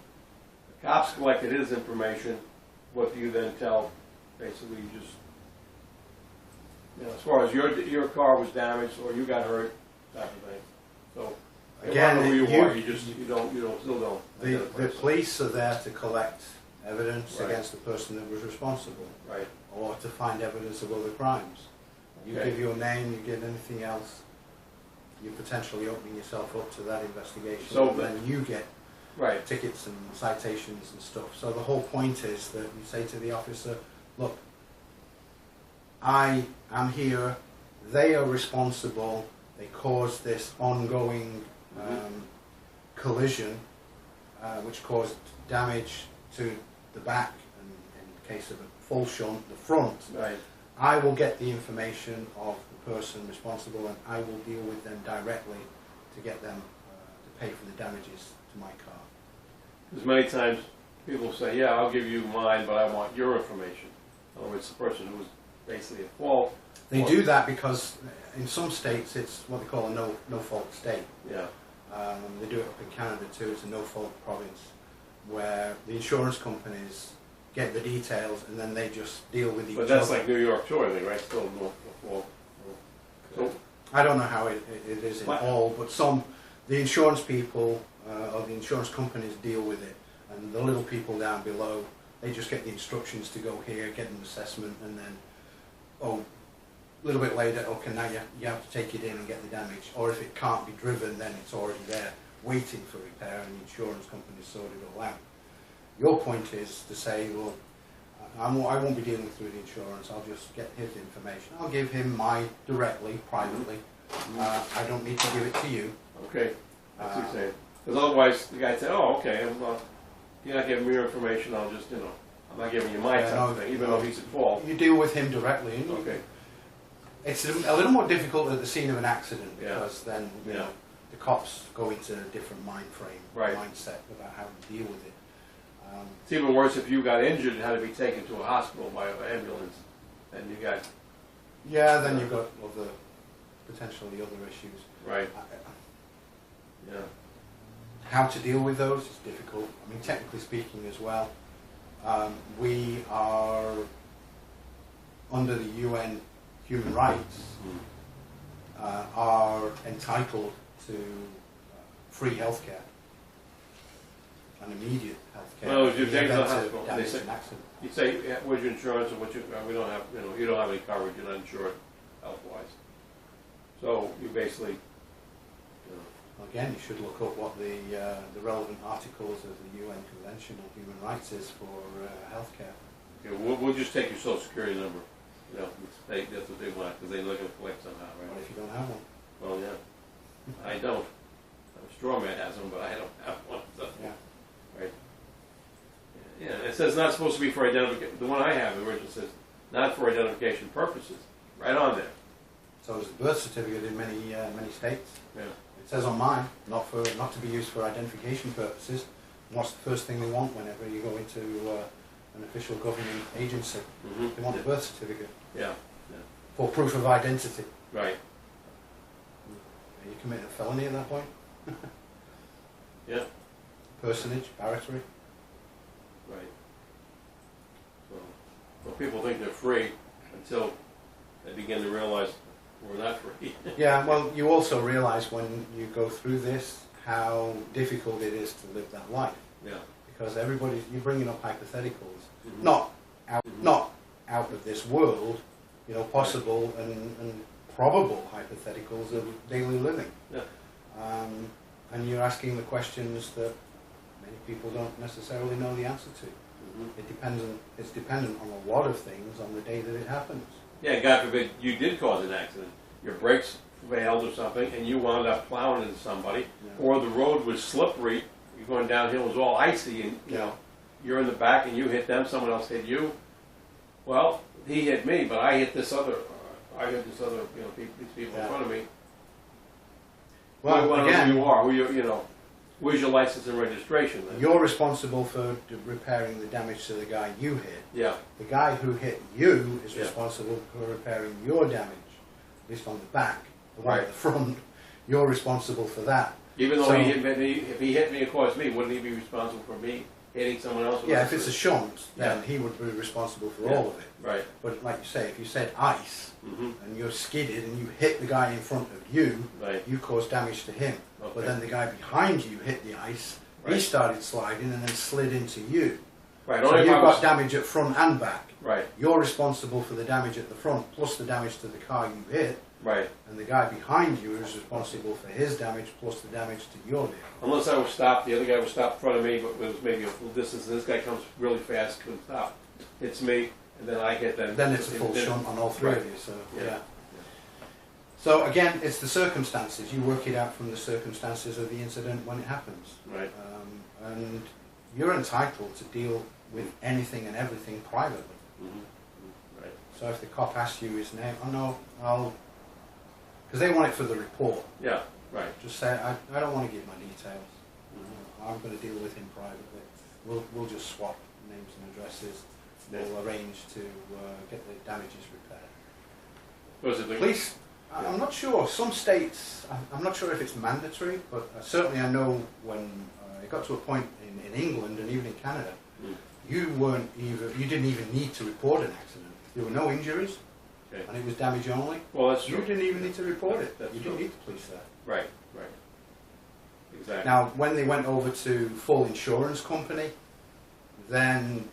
The cops collected his information, what do you then tell? Basically, you just, you know, as far as your car was damaged or you got hurt, type of thing. So, Again, who you are, you still don't. The police are there to collect evidence Right. against the person that was responsible, Right. or to find evidence of other crimes. You Okay. give your name, you give anything else, you're potentially opening yourself up to that investigation, So and then you get Right. tickets and citations and stuff. So the whole point is that you say to the officer, look, I am here, they are responsible, they caused this ongoing collision, which caused damage to the back, and in the case of a full shunt, the front. Right. I will get the information of the person responsible, and I will deal with them directly to get them to pay for the damages to my car. Because many times people say, yeah, I'll give you mine, but I want your information. In other words, the person who was basically at fault. They do that because in some states it's what they call a no-fault state. Yeah. They do it up in Canada too. It's a no-fault province where the insurance companies get the details and then they just deal with each other. But that's like New York too, I think, right? Still no fault. So, I don't know how it is in What? all, but the insurance people or the insurance companies deal with it, and the little people down below, they just get the instructions to go here, get an assessment, and then, a little bit later, okay, now you have to take it in and get the damage. Or if it can't be driven, then it's already there, waiting for repair, and the insurance companies sort it all out. Your point is to say, well, I won't be dealing through the insurance, I'll just get his information. I'll give him mine directly, privately. I don't need to give it to you. okay, that's what you're saying. Because otherwise, the guy said, oh, okay, well, you're not giving me your information, I'll just, I'm not giving you my Yeah, type of no, thing, even no. though he's at fault. You deal with him directly. And Okay. It's a little more difficult at the scene of an accident Yeah. because then Yeah. the cops go into a different mind frame, Right. mindset about how to deal with it. It's even worse if you got injured and had to be taken to a hospital by an ambulance, and you got, Yeah, then you've got potentially other issues. right, yeah. How to deal with those is difficult. I mean, technically speaking as well, we are under the UN human rights are entitled to free healthcare and immediate healthcare. Well, if you in take the the event of hospital, they damage say- and accident. You say, yeah, where's your insurance, and we don't have, you don't have any coverage, you're not insured health-wise. So you basically, Again, you should look up what the relevant articles of the UN Convention on Human Rights is for healthcare. okay, we'll just take your social security number, that's what they want, because they're looking to collect somehow, What right? if you don't have one? Well, yeah, I don't. Straw man has them, but I don't have one, so, Yeah. right? Yeah, it says not supposed to be for identification, the one I have, the original says, not for identification purposes, right on there. So is the birth certificate in many states. Yeah. It says on mine, not to be used for identification purposes. And what's the first thing they want whenever you go into an official government agency? Mm-hmm. They want a birth certificate Yeah, for proof of identity. right, Are you committing a felony at that point? yeah, Personage, barratry. right. So, well, people think they're free until they begin to realize we're not free. Yeah, well, you also realise when you go through this how difficult it is to live that life. Yeah. Because everybody, you're bringing up hypotheticals, Mhm. not out of this world, you know, possible and probable hypotheticals of daily living. Yeah. And you're asking the questions that many people don't necessarily know the answer to. Mhm. It's dependent on a lot of things on the day that it happens. Yeah, God forbid you did cause an accident. Your brakes failed or something, and you wound up plowing into somebody, Yeah. or the road was slippery. You're going downhill, it was all icy, and you know you're in the back, and you hit them. Someone else hit you. Well, he hit me, but I hit this other. You know, these people in Yeah. front of me. Well, we want to know again, who you are. You know, where's your license and registration? Then? you're responsible for repairing the damage to the guy you hit. Yeah. The guy who hit you is Yeah. responsible for repairing your damage, at least on the back. The one Right. at the front, you're responsible for that. Even though So- he hit me, if he hit me and caused me, wouldn't he be responsible for me hitting someone else? Yeah, if it's a shunt, then Yeah. he would be responsible for Yeah. all of it. Right. But like you say, if you said ice, Mm-hmm. and you're skidded and you hit the guy in front of you, Right. you caused damage to him. Okay. But then the guy behind you hit the ice, he Right. started sliding and then slid into you. Right. So Only you've if I was, got damage at front and back. right. You're responsible for the damage at the front, plus the damage to the car you hit, Right. and the guy behind you is responsible for his damage, plus the damage to your vehicle. Unless I was stopped, the other guy was stopped in front of me, but it was maybe a full distance, and this guy comes really fast, couldn't stop. Hits me, and then I hit them. Then it's a full Then- shunt on all three Right. of you, so Yeah. yeah. So again, it's the circumstances. You work it out from the circumstances of the incident when it happens. Right. And you're entitled to deal with anything and everything privately. Mm-hmm. Right. So if the cop asks you his name, oh no, because they want it for the report. Yeah. Right. Just say, I don't want to give my details. I'm going to deal with him privately. We'll just swap names and addresses. We'll arrange to get the damages repaired. Was it the Police, I'm not sure. Some states, I'm not sure if it's mandatory, but certainly I know when it got to a point in England and even in Canada, Mm. you didn't even need to report an accident. There were no injuries, Okay. and it was damage only. Well, that's You true. didn't even need to report it. That's You didn't true. need the police there. Right. Right. Exactly. Now, when they went over to full insurance company, then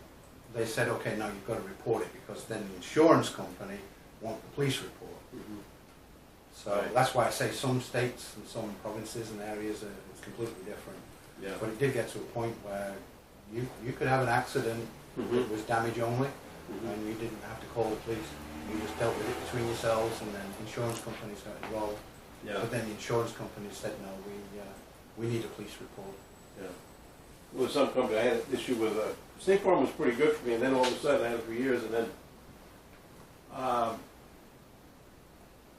they said, okay, now you've got to report it, because then the insurance company want the police report. Mhm. So Right. that's why I say some states and some provinces and areas it's completely different. Yeah. But it did get to a point where you could have an accident that Mhm. was damage only, Mhm. and you didn't have to call the police. You just dealt with it between yourselves, and then insurance companies got involved. Yeah. But then the insurance companies said, no, we need a police report. Yeah. With some company, I had an issue with State Farm was pretty good for me, and then all of a sudden I had it for years, and then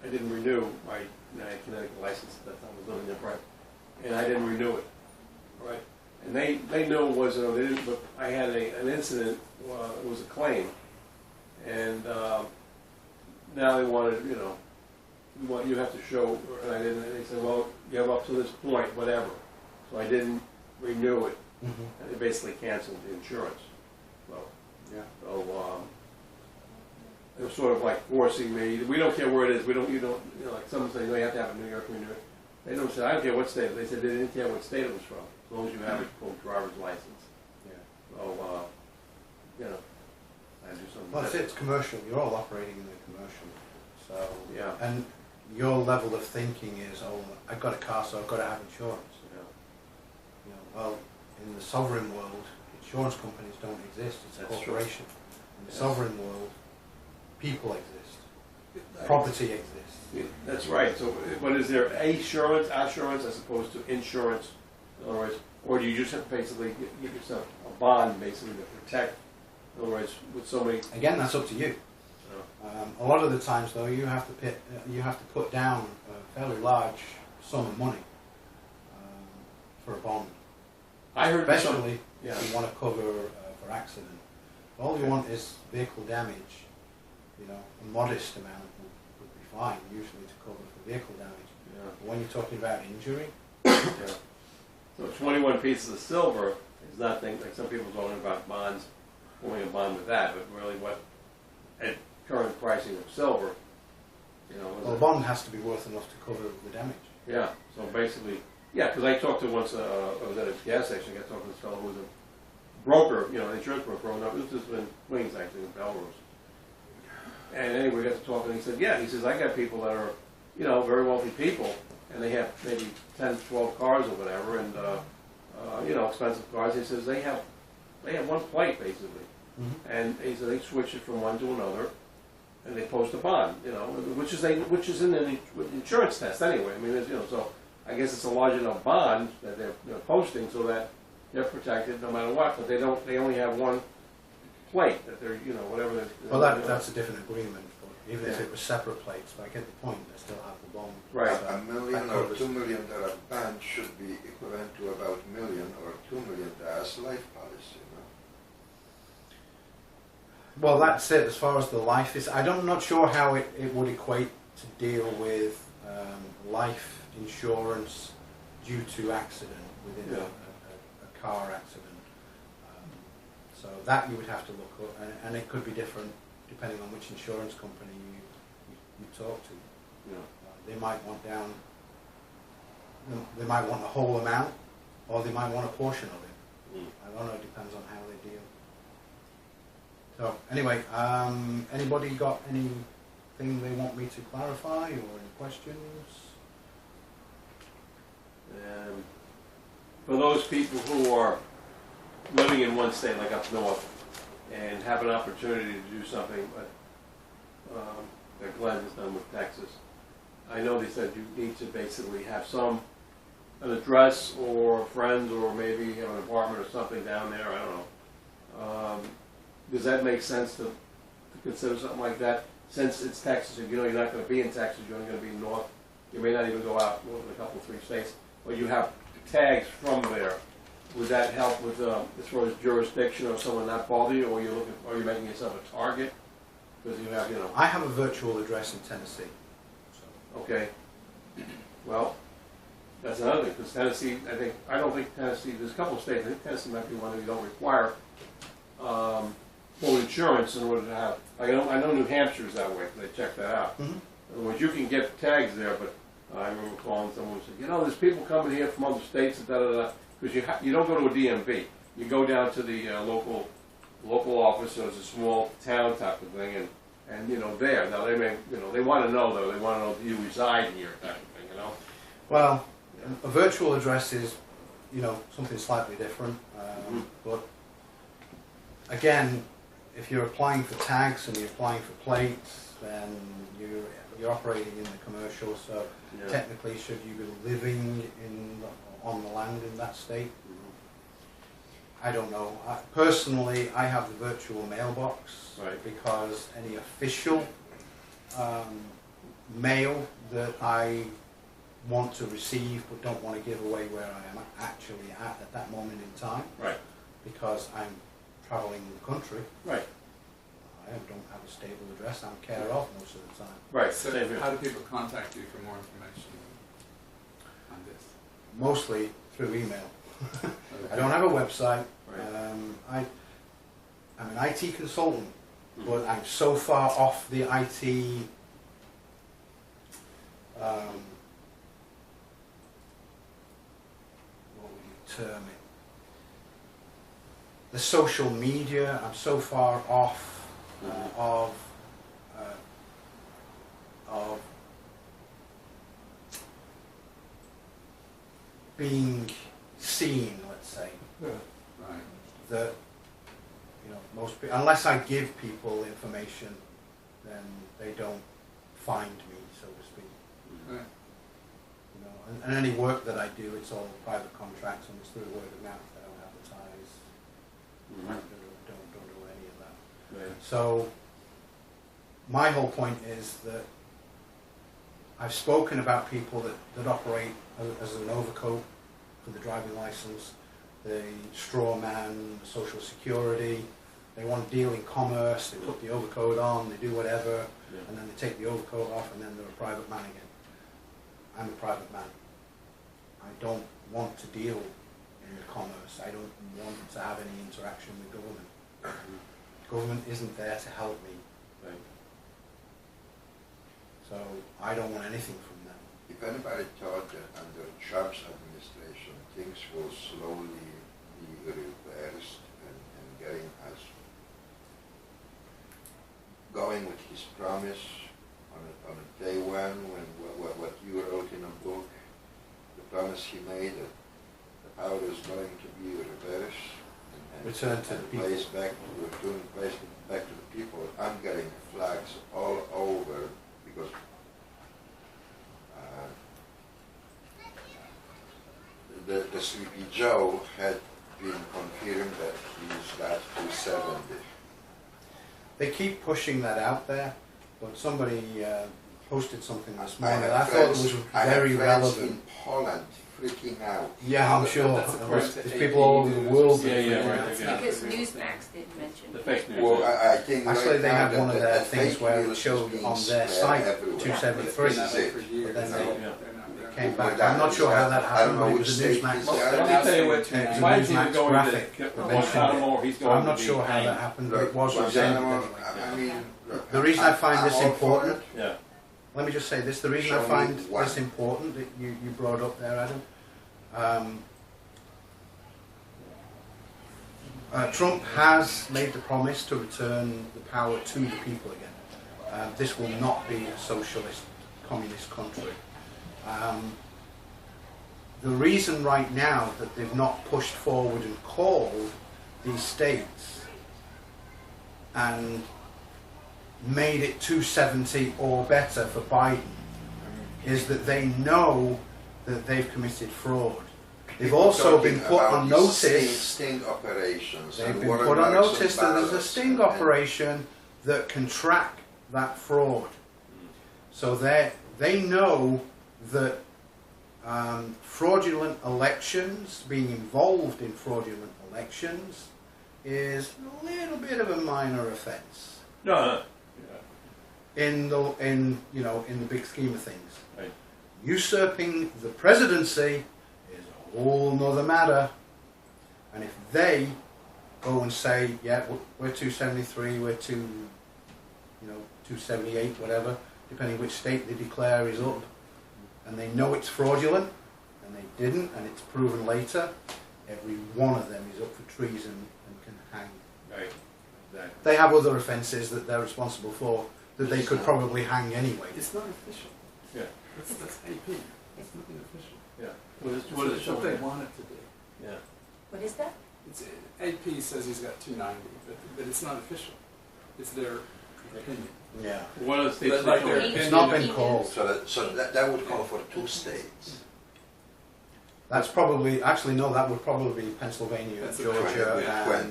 I didn't renew my Connecticut license at that time. I was living there, right? And I didn't renew it, right? And they knew it wasn't. They didn't. But I had an incident. It was a claim, and now they wanted, you have to show. And I didn't. And they said, well, you have up to this point, whatever. So I didn't renew it. And they basically canceled the insurance. Yeah. So it was sort of like forcing me. We don't care where it is. You don't. Like someone saying, no, you have to have a New York, New York. They don't say, I don't care what state. They said they didn't care what state it was from, as long as you have a quote driver's license. Yeah. So I do something. Well, it's commercial. You're all operating in the commercial. So Yeah. And your level of thinking is, oh, I've got a car, so I've got to have insurance. Yeah. Well, in the sovereign world, insurance companies don't exist. It's a That's true. corporation. In the Yeah. sovereign world, people exist. Property exists. Yeah, that's right. So, but is there assurance as opposed to insurance? In other words, or do you just have to basically get yourself a bond, basically, to protect? In other words, with so many. Again, that's up to you. A lot of the times, though, you have to put down a fairly large sum of money for a bond. I heard Especially Yeah. if you want to cover for accident. All you want is vehicle damage. A modest amount would be fine, usually, to cover for vehicle damage. Yeah. But when you're talking about injury, Yeah. So 21 pieces of silver is nothing. Like some people are talking about bonds, forming a bond with that, but really, what at current pricing of silver, is well, a it? bond has to be worth enough to cover the damage. Yeah. So basically, Yeah, because I talked to once, I was at a gas station, I got talking to this fellow who was a broker, you know, an insurance broker growing up. This was in Queens, actually, in Belrose. And anyway, we got to talking, and he said, yeah, he says, I got people that are, you know, very wealthy people, and they have maybe 10, 12 cars or whatever, and, you know, expensive cars. He says, they have one plate, basically. Mhm. And he said, they switch it from one to another, and they post a bond, you know, which is in the insurance test anyway. I mean, you know, so I guess it's a large enough bond that they're posting so that they're protected no matter what, but they only have one plate that they're, you know, whatever they're. Well, that's a different agreement, but even if it was separate plates, but I get the point, they still have the bond. Right. So $1 million that or covers- $2 million bond should be equivalent to about $1 million or $2 million life policy. No? Well, that's it. As far as the life is, I'm not sure how it would equate to deal with life insurance due to accident within Yeah. a car accident. So that you would have to look up, and it could be different depending on which insurance company you talk to. Yeah. They might want they might want the whole amount, or they might want a portion of it. I don't know. It depends on how they deal. So anyway, anybody got anything they want me to clarify or any questions? And for those people who are living in one state, like up north, and have an opportunity to do something that Glenn has done with Texas, I know they said you need to basically have an address or friends or maybe have an apartment or something down there, I don't know. Does that make sense to consider something like that? Since it's Texas, and you know you're not going to be in Texas, you're only going to be north. You may not even go out more than a couple, 3 states, but you have tags from there. Would that help with as far as jurisdiction or someone not bother you, or are you making yourself a target? Because you have, you know. I have a virtual address in Tennessee. So. Okay. Well, that's another thing, because Tennessee, I don't think Tennessee, there's a couple of states, I think Tennessee might be one that you don't require full insurance in order to have, I know New Hampshire is that way, because they check that out. Mm-hmm. In other words, you can get tags there, but I remember calling someone who said, you know, there's people coming here from other states and da-da-da, because you don't go to a DMV. You go down to the local office, so it's a small town type of thing, and you know, there. Now, they may, you know, they want to know, though, they want to know, do you reside here, type of thing, you know? Well, a virtual address is, you know, something slightly different, but again, if you're applying for tags and you're applying for plates, then you're operating in the commercial, so Yeah. technically should you be living on the land in that state? I don't know. Personally, I have the virtual mailbox Right. because any official mail that I want to receive but don't want to give away where I am actually at that moment in time, Right. because I'm traveling the country. Right. I don't have a stable address. I'm care off most of the time. Right. So Same here. how do people contact you for more information on this? Mostly through email. Okay. I don't have a website. Right. I'm an IT consultant, but I'm so far off the IT what would you term it? The social media. I'm so far off of being seen, let's say, Right. that, you know, most people, unless I give people information, then they don't find me, so to speak. Right. You know, and any work that I do, it's all private contracts and it's through word of mouth. I don't advertise. Don't do any of that. Right. So my whole point is that I've spoken about people that operate as an overcoat for the driving license, the straw man, social security. They want to deal in commerce, they put the overcoat on, they do whatever, Yeah. and then they take the overcoat off and then they're a private man again. I'm a private man. I don't want to deal in commerce. I don't want to have any interaction with government. Government isn't there to help me. Right. So I don't want anything from them. if anybody thought that under Trump's administration things will slowly be reversed and getting us going with his promise on a day one, when what you wrote in a book, the promise he made that the power is going to be reversed and Return to the people. placed back to the people. I'm getting flags all over because the Sleepy Joe had been confirmed that he's got 270. They keep pushing that out there, but somebody posted something this I morning. have I thought it friends- was I have very friends relevant. in Poland freaking out. Yeah, I'm sure. That's according to There's AP people all over the world. that Yeah, yeah, freak right, out. yeah. Because Newsmax didn't mention The it. fake news. Well, I think Actually, right they now had that one of the their fake things where it news is showed being on their spread site everywhere. 273. This is it. for years. But then so they- they're not Came gonna- back. I'm not sure how that I don't happened, know but it which was a state Newsmax. he's Well, got. let me tell you what, It was a why is he Newsmax going graphic to that one mentioned Guantanamo, it. he's So going I'm not to be sure how that hanged. happened, but Look, it was in presented general, anyway. I mean, look, The reason I find I'm this all for important, it. Yeah. let me just say this, the reason I Show me find one. this important that you brought up there, Adam, Trump has made the promise to return the power to the people again. This will not be a socialist, communist country. The reason right now that they've not pushed forward and called these states and made it 270 or better for Biden is that they know that they've committed fraud. They've also been put Talking on about these notice. Sting operations. They've and been warrant put on marks and notice that there's a ballots sting and- operation that can track that fraud. So they know that fraudulent elections, being involved in fraudulent elections, is a little bit of a minor offence No. in the big scheme of things. Right. Usurping the presidency is a whole nother matter. And if they go and say, yeah, we're 273, we're 278, whatever, depending which state they declare is up, and they know it's fraudulent, and they didn't, and it's proven later, every one of them is up for treason and can hang. Right. Exactly. They have other offences that they're responsible for that they could probably hang anyway. It's not official. Yeah. That's AP. It's nothing official. Yeah. What is it It's what they showing? want it to be. Yeah. What is that? It's, AP says he's got 290, but it's not official. It's their opinion. Yeah. What are the states But like showing? their It's opinion. not been called. So that would call for 2 states. That's probably, actually no, that would probably be Pennsylvania, That's Georgia, and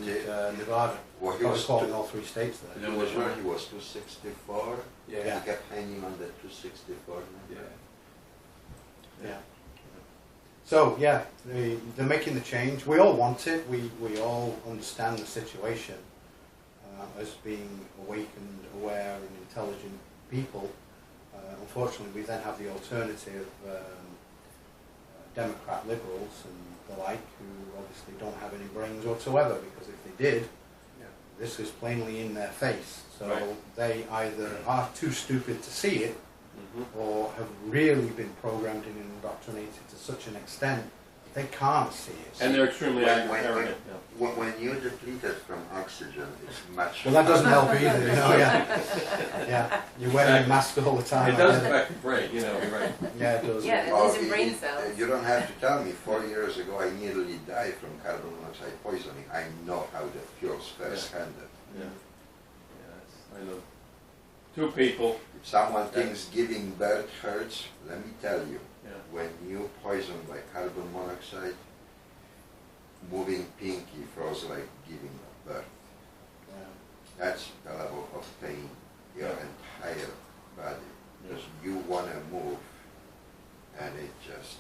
20. Nevada. Well, he Probably was calling two- all 3 states there. He was where he was 264. Yeah. He kept hanging on that 264. Yeah. Yeah. So yeah, they're making the change. We all want it. We all understand the situation as being awakened, aware, and intelligent people. Unfortunately, we then have the alternative Democrat liberals and the like, who obviously don't have any brains whatsoever. Because if they did, this is plainly in their face. So Right. they either are too stupid to see it, or have really been programmed and indoctrinated to such an extent that they can't see it. And they're extremely arrogant. Yeah. When you're depleted from oxygen, it's much. Well, that doesn't help either, you know, yeah. Yeah, you're wearing a mask all the time. It does affect the brain, you know, you're right. Yeah, it does. Yeah. Oh, Losing brain cells. You don't have to tell me. 4 years ago, I nearly died from carbon monoxide poisoning. I know how that feels firsthand. Yeah. Yeah, I know. 2 people. If someone thinks giving birth hurts, let me tell you, Yeah. when you poisoned by carbon monoxide, moving pinky feels like giving birth. Yeah. That's the level of pain your entire body. Because you want to move, and it just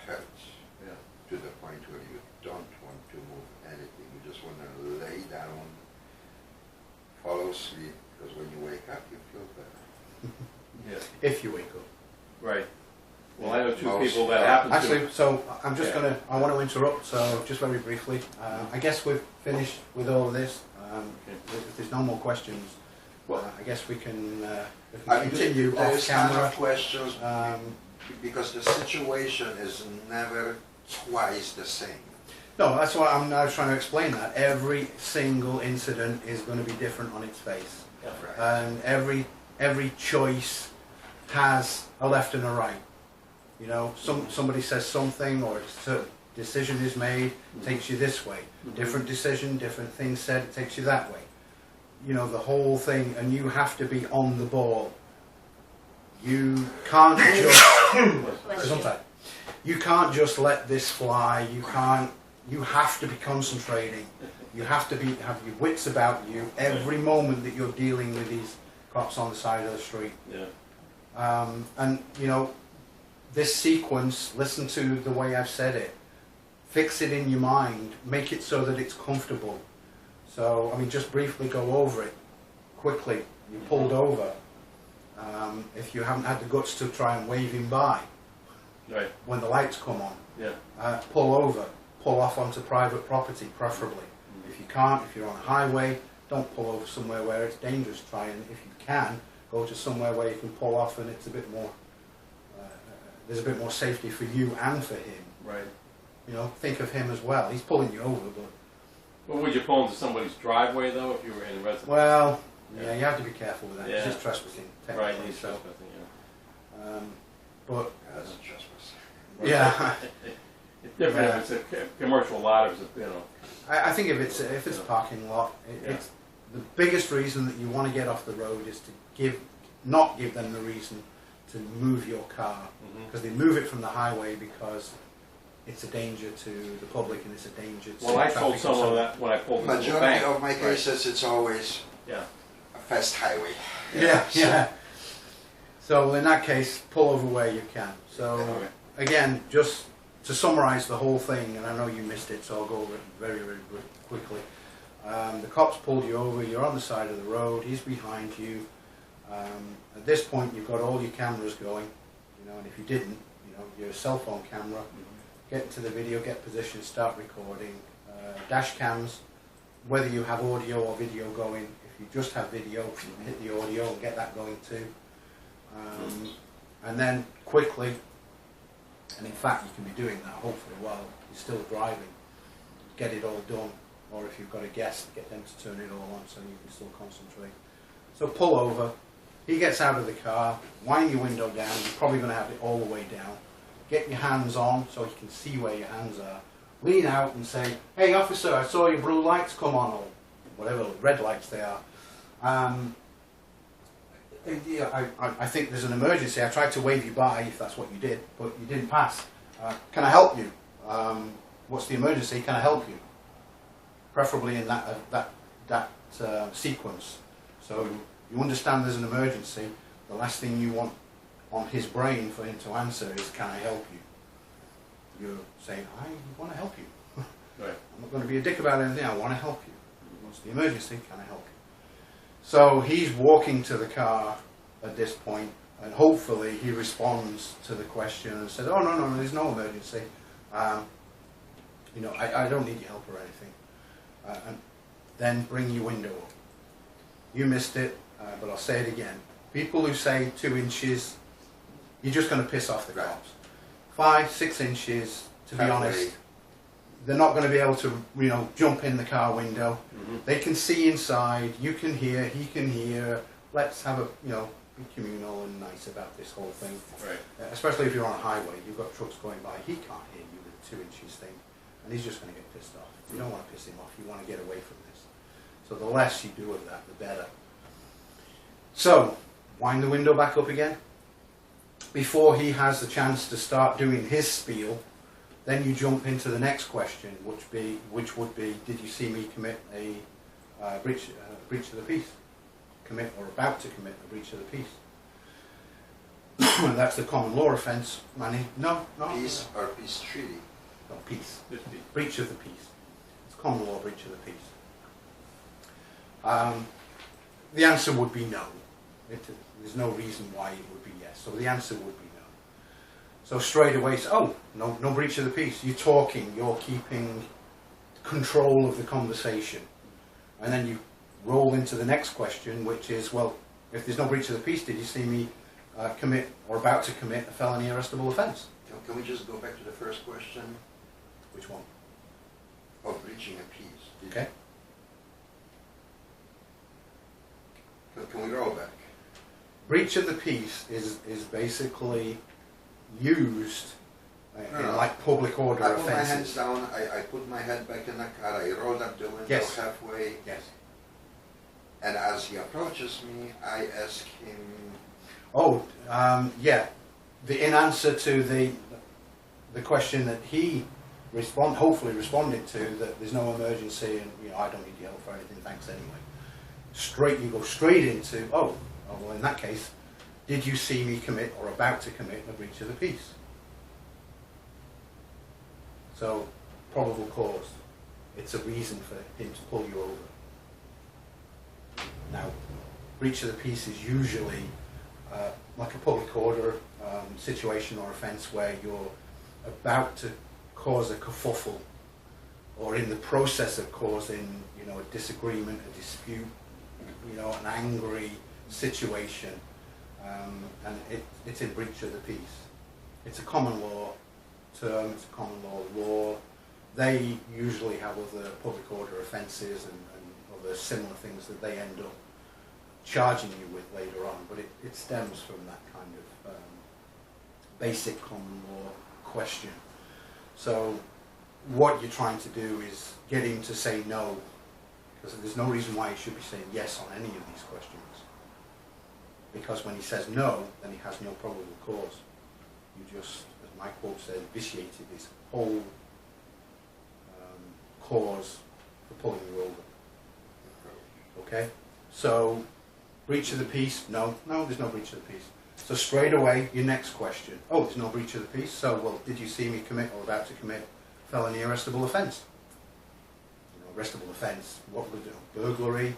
hurts Yeah. to the point where you don't want to move anything. You just want to lay down, fall asleep, because when you wake up, you feel better. Yeah. If you wake up. Right. Well, I know 2 Most- people that happen to. Actually, so I'm just Yeah. I want to interrupt, so just very briefly. I guess we've finished with all of this. Okay. If there's no more questions, I guess we can I mean, continue there's off kind camera. of questions because the situation is never twice the same. No, that's why I'm now trying to explain that. Every single incident is going to be different on its face. Yeah. Right. And every choice has a left and a right. You know, somebody says something, or a certain decision is made, takes you this way. Different decision, different thing said, it takes you that way. You know, the whole thing, and you have to be on the ball. You can't just sometimes you can't just let this fly. You have to be concentrating. You have to have your wits about you every moment that you're dealing with these cops on the side of the street. Yeah. And you know, this sequence, listen to the way I've said it. Fix it in your mind. Make it so that it's comfortable. So, I mean, just briefly go over it quickly. You pulled over. If you haven't had the guts to try and wave him by Right. when the lights come on, Yeah. pull over. Pull off onto private property, preferably. If you can't, if you're on a highway, don't pull over somewhere where it's dangerous. Try and, if you can, go to somewhere where you can pull off and it's a bit more, there's a bit more safety for you and for him. Right. You know, think of him as well. He's pulling you over, but... Well, would you pull into somebody's driveway, though, if you were in a residence? Well, yeah, you have to be careful with that. Yeah. It's just trespassing, Right, technically. he's So, trespassing, yeah. but, That's a trespass. yeah, It's different if it's a commercial lot, or if it's, you know. I think if it's a parking lot, it's the biggest reason that you want to get off the road is to not give them the reason to move your car, because they move it from the highway because it's a danger to the public and it's a danger to Well, I traffic. told someone that when I pulled into the Majority bank. of my cases, it's always Yeah. a fast highway. Yeah, So- yeah. So in that case, pull over where you can. So Okay. again, just to summarize the whole thing, and I know you missed it, so I'll go over it very, very quickly. The cops pulled you over, you're on the side of the road, he's behind you. At this point, you've got all your cameras going, you know, and if you didn't, you know, your cell phone camera, get into the video, get position, start recording. Dash cams, whether you have audio or video going, if you just have video, hit the audio and get that going too. And then quickly, and in fact you can be doing that hopefully while you're still driving, get it all done, or if you've got a guest, get them to turn it all on so you can still concentrate. So pull over, he gets out of the car, wind your window down, you're probably going to have it all the way down, get your hands on so he can see where your hands are, lean out and say, hey officer, I saw your blue lights come on, or whatever red lights they are. I think there's an emergency. I tried to wave you by, if that's what you did, but you didn't pass. Can I help you? What's the emergency? Can I help you? Preferably in that sequence. So you understand there's an emergency. The last thing you want on his brain for him to answer is, can I help you? You're saying, I want to help you. Right. I'm not going to be a dick about anything. I want to help you. What's the emergency? Can I help you? So he's walking to the car at this point, and hopefully he responds to the question and says, oh, no, there's no emergency. You know, I don't need your help or anything. And then bring your window up. You missed it, but I'll say it again. People who say 2 inches, you're just going to piss off the cops. 5, 6 inches, to be honest, they're not going to be able to, you know, jump in the car window. They can see inside, you can hear, he can hear. Let's have a, you know, be communal and nice about this whole thing. Right. Especially if you're on a highway, you've got trucks going by, he can't hear you with 2 inches thing, and he's just going to get pissed off. You don't want to piss him off, you want to get away from this. So the less you do of that, the better. So, wind the window back up again. Before he has the chance to start doing his spiel, then you jump into the next question, which would be, did you see me commit a breach of the peace? Commit or about to commit a breach of the peace? That's the common law offence, Manny. No. Peace or peace treaty? No, peace. This piece. Breach of the peace. It's common law breach of the peace. The answer would be no. There's no reason why it would be yes. So the answer would be no. So straight away, oh, no breach of the peace. You're talking, you're keeping control of the conversation. And then you roll into the next question, which is, well, if there's no breach of the peace, did you see me commit or about to commit a felony arrestable offence? Can we just go back to the first question? Which one? Oh, breaching a peace. Okay. Can we roll back? Breach of the peace is basically used in like public order I put my hands offences. down, I put my head back in the car, I rolled up the window Yes. halfway, Yes. and as he approaches me, I ask him, Oh, yeah. In answer to the question that he hopefully responded to, that there's no emergency and I don't need your help for anything, thanks anyway. You go straight into, oh, well in that case, did you see me commit or about to commit a breach of the peace? So, probable cause. It's a reason for him to pull you over. Now, breach of the peace is usually like a public order situation or offence where you're about to cause a kerfuffle or in the process of causing, a disagreement, a dispute, an angry situation, and it's in breach of the peace. It's a common law term, it's a common law. They usually have other public order offences and other similar things that they end up charging you with later on, but it stems from that kind of basic common law question. So what you're trying to do is get him to say no, because there's no reason why he should be saying yes on any of these questions. Because when he says no, then he has no probable cause. You just, as my quote says, vitiated this whole cause for pulling you over. Okay? So, breach of the peace? No, there's no breach of the peace. So straight away, your next question. Oh, there's no breach of the peace? So, well, did you see me commit or about to commit felony arrestable offence? Arrestable offence, what would it do? Burglary?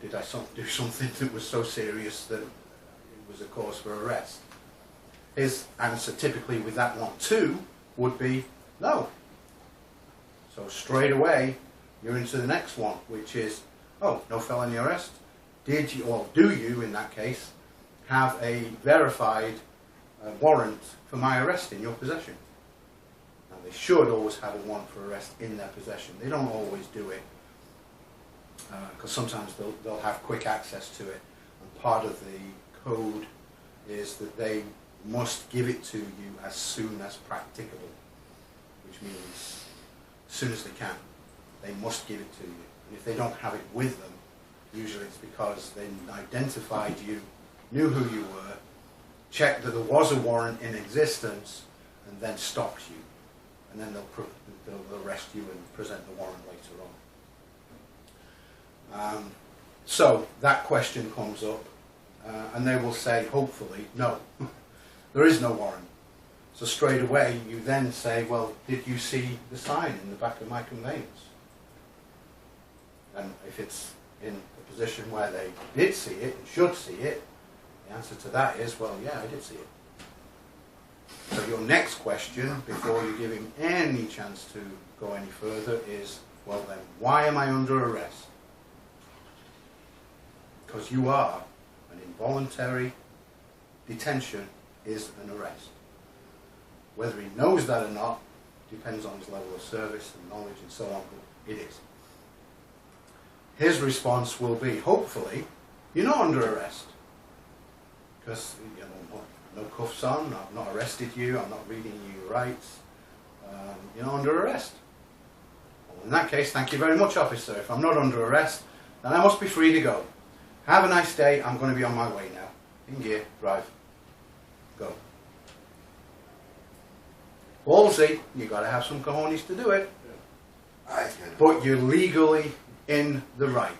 Did I do something that was so serious that it was a cause for arrest? His answer typically with that one too would be no. So straight away, you're into the next one, which is, oh, no felony arrest. Did you, or do you, in that case, have a verified warrant for my arrest in your possession? Now, they should always have a warrant for arrest in their possession. They don't always do it, because sometimes they'll have quick access to it. And part of the code is that they must give it to you as soon as practicable, which means as soon as they can. They must give it to you. And if they don't have it with them, usually it's because they identified you, knew who you were, checked that there was a warrant in existence, and then stopped you. And then they'll arrest you and present the warrant later on. So that question comes up, and they will say, hopefully, no, there is no warrant. So straight away, you then say, well, did you see the sign in the back of my conveyance? And if it's in a position where they did see it and should see it, the answer to that is, well, yeah, I did see it. So your next question, before you give him any chance to go any further, is, well then, why am I under arrest? Because you are an involuntary detention is an arrest. Whether he knows that or not depends on his level of service and knowledge and so on, but it is. His response will be, hopefully, you're not under arrest. Because no cuffs on, I've not arrested you, I'm not reading you your rights, you're not under arrest. Well, in that case, thank you very much, officer. If I'm not under arrest, then I must be free to go. Have a nice day, I'm going to be on my way now. In gear, drive, go. Ballsy, you've got to have some cojones to do it. But you're legally in the right.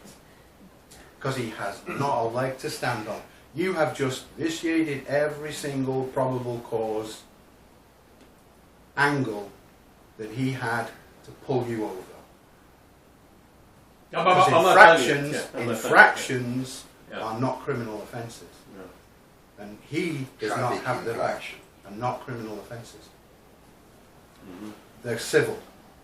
Because he has not a leg to stand on. You have just vitiated every single probable cause angle that he had to pull you over. Because infractions are not criminal offences. Yeah. And he does not have the right, and not criminal offences. They're civil.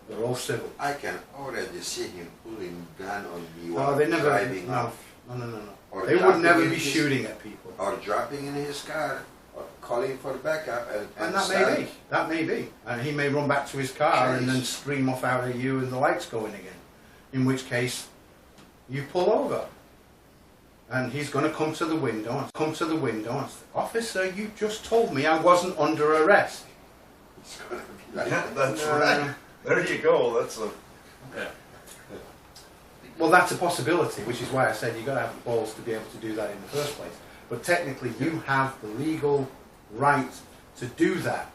They're all civil. I can already see him pulling gun on me No, while they never. driving No, off. no. Or They would jumping never in be his- shooting at people. Or jumping in his car, or calling for backup, And that may be. That may be. And he may run back to his car and then scream off out at you and the lights going again. In which case, you pull over. And he's going to come to the window and say, "Officer, you just told me I wasn't under arrest." It's gonna be like Yeah, that. that's Uh, right. There you go. That's a. Yeah. Well, that's a possibility, which is why I said you've got to have the balls to be able to do that in the first place. But technically, you have the legal right to do that.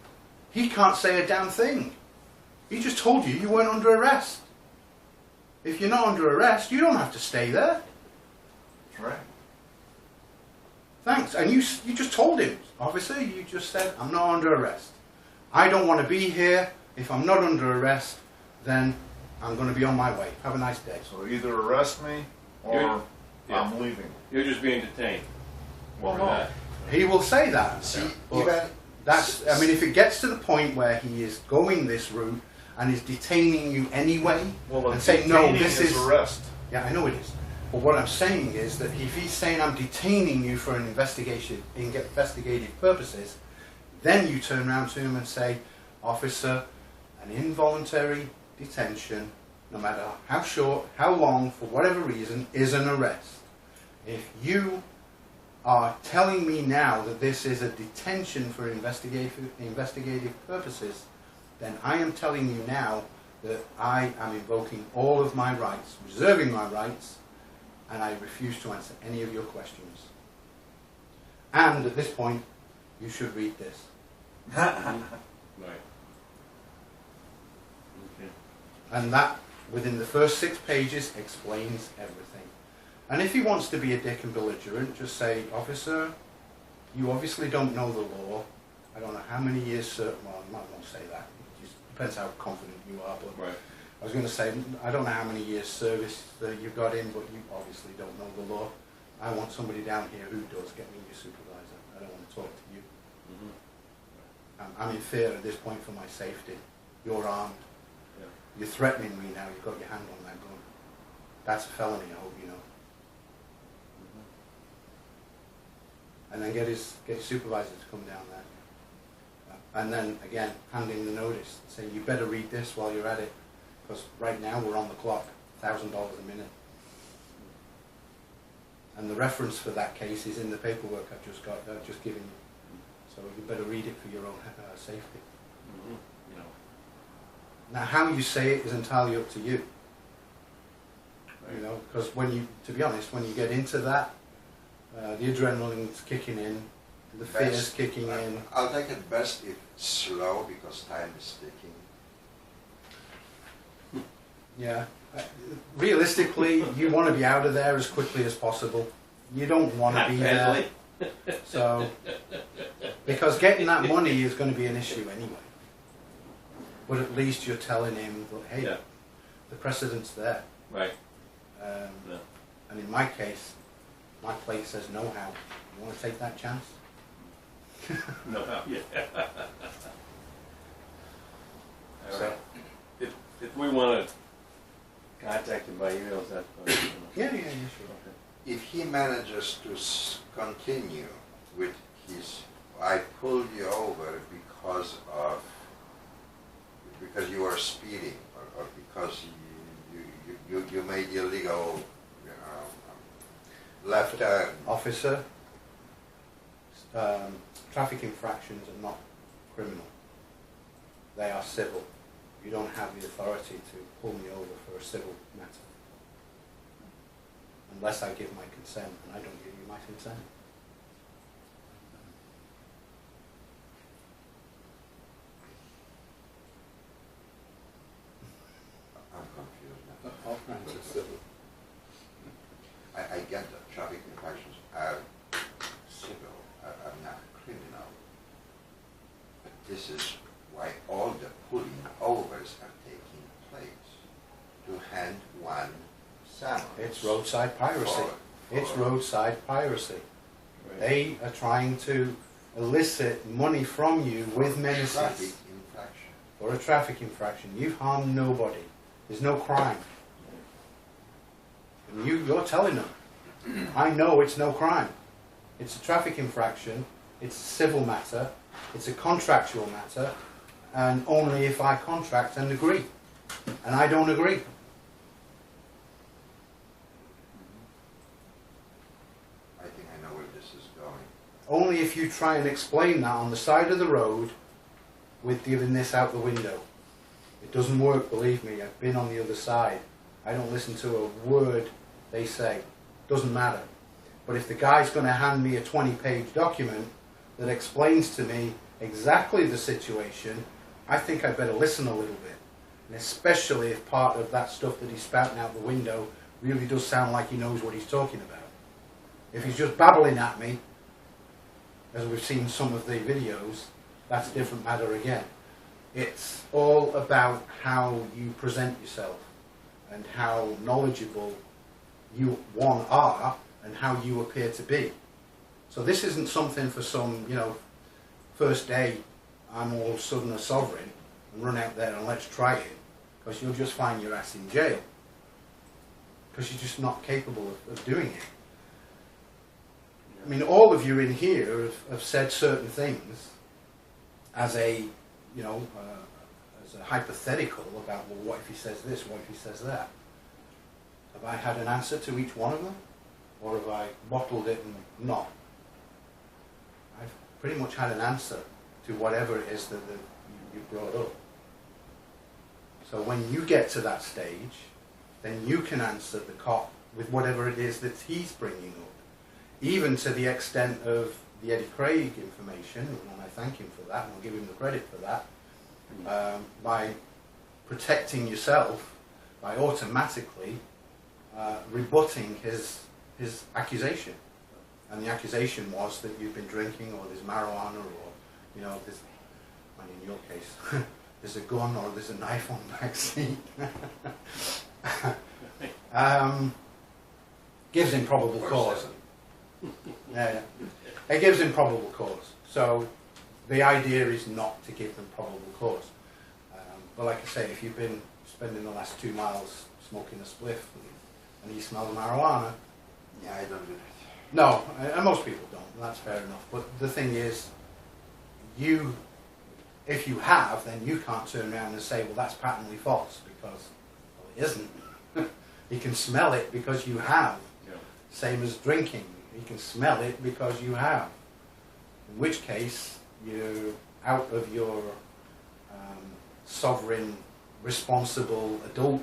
He can't say a damn thing. He just told you weren't under arrest. If you're not under arrest, you don't have to stay there. That's right. Thanks. And you just told him, "Officer, you just said, I'm not under arrest. I don't want to be here. If I'm not under arrest, then I'm going to be on my way. Have a nice day." So either arrest me or Yeah. I'm leaving. You're just being detained. Well, Or no. not. He will say that. See, But even that's, I mean, if it gets to the point where he is going this route and is detaining you anyway, Well, and saying, "No, detaining this is..." arrest. Yeah, I know it is. But what I'm saying is that if he's saying, "I'm detaining you for an investigation, investigative purposes," then you turn around to him and say, "Officer, an involuntary detention, no matter how short, how long, for whatever reason, is an arrest. If you are telling me now that this is a detention for investigative purposes, then I am telling you now that I am invoking all of my rights, reserving my rights, and I refuse to answer any of your questions. And at this point, you should read this." Right. Okay. And that, within the first 6 pages, explains everything. And if he wants to be a dick and belligerent, just say, "Officer, you obviously don't know the law. I don't know how many years, well, I might not say that. It just depends how confident you are. But Right. I was going to say, I don't know how many years service that you've got in, but you obviously don't know the law. I want somebody down here who does. Get me your supervisor. I don't want to talk to you. Mm-hmm. I'm in fear at this point for my safety. You're armed. Yeah. You're threatening me now. You've got your hand on that gun. That's a felony, I hope you know." And then get his supervisor to come down there. And then, again, hand in the notice. Say, "You better read this while you're at it. Because right now we're on the clock. $1,000 a minute." And the reference for that case is in the paperwork I've just given you. So you better read it for your own safety. Mm-hmm. You know. Now, how you say it is entirely up to you. Right. You know, because to be honest, when you get into that, the adrenaline's kicking in, the fear's kicking in. I'll take it best if slow because time is ticking. Yeah. Realistically, you want to be out of there as quickly as possible. You don't want to be there. So, because getting that money is going to be an issue anyway. But at least you're telling him that, hey, Yeah. the precedent's there. Right. Um, And in my case, my plate says no how. You want to take that chance? No how. Yeah. All So- right. If we want to contact him by email, is that fine? Yeah, sure. Okay. If he manages to continue with his, "I pulled you over because you were speeding, or because you made illegal left turn," Officer, traffic infractions are not criminal. They are civil. You don't have the authority to pull me over for a civil matter. Unless I give my consent, and I don't give you my consent. I'm confused now. All kinds of civil. I get that traffic infractions are civil, are not criminal. But this is why all the pulling overs are taking place, to hand one summons. It's roadside piracy. It's for- roadside piracy. Right. They are trying to elicit money from you with Traffic menaces infraction. for a traffic infraction. You've harmed nobody. There's no crime. And you're telling them, I know it's no crime. It's a traffic infraction, it's a civil matter, it's a contractual matter, and only if I contract and agree. And I don't agree. I think I know where this is going. Only if you try and explain that on the side of the road with giving this out the window. It doesn't work, believe me. I've been on the other side. I don't listen to a word they say. Doesn't matter. But if the guy's going to hand me a 20-page document that explains to me exactly the situation, I think I'd better listen a little bit. And especially if part of that stuff that he's spouting out the window really does sound like he knows what he's talking about. If he's just babbling at me, as we've seen some of the videos, that's a different matter again. It's all about how you present yourself and how knowledgeable you, one, are and how you appear to be. So this isn't something for some, first day I'm all of a sudden a sovereign and run out there and let's try it, because you'll just find your ass in jail because you're just not capable of doing it. I mean, all of you in here have said certain things as a, as a hypothetical about, well, what if he says this, what if he says that? Have I had an answer to each one of them? Or have I bottled it and not? I've pretty much had an answer to whatever it is that you brought up. So when you get to that stage, then you can answer the cop with whatever it is that he's bringing up. Even to the extent of the Eddie Craig information, and I thank him for that, and I'll give him the credit for that, by protecting yourself, by automatically rebutting his accusation. And the accusation was that you've been drinking, or there's marijuana, or, there's, and in your case, there's a gun or there's a knife on the back seat. Gives him probable cause. Yeah. It gives him probable cause. So the idea is not to give them probable cause. But like I say, if you've been spending the last 2 miles smoking a spliff and you smell the marijuana, Yeah, I don't do that. no, and most people don't, and that's fair enough. But the thing is, if you have, then you can't turn around and say, well, that's patently false, because well, it isn't. You can smell it because you have. Yeah. Same as drinking. You can smell it because you have. In which case, you're out of your sovereign, responsible adult,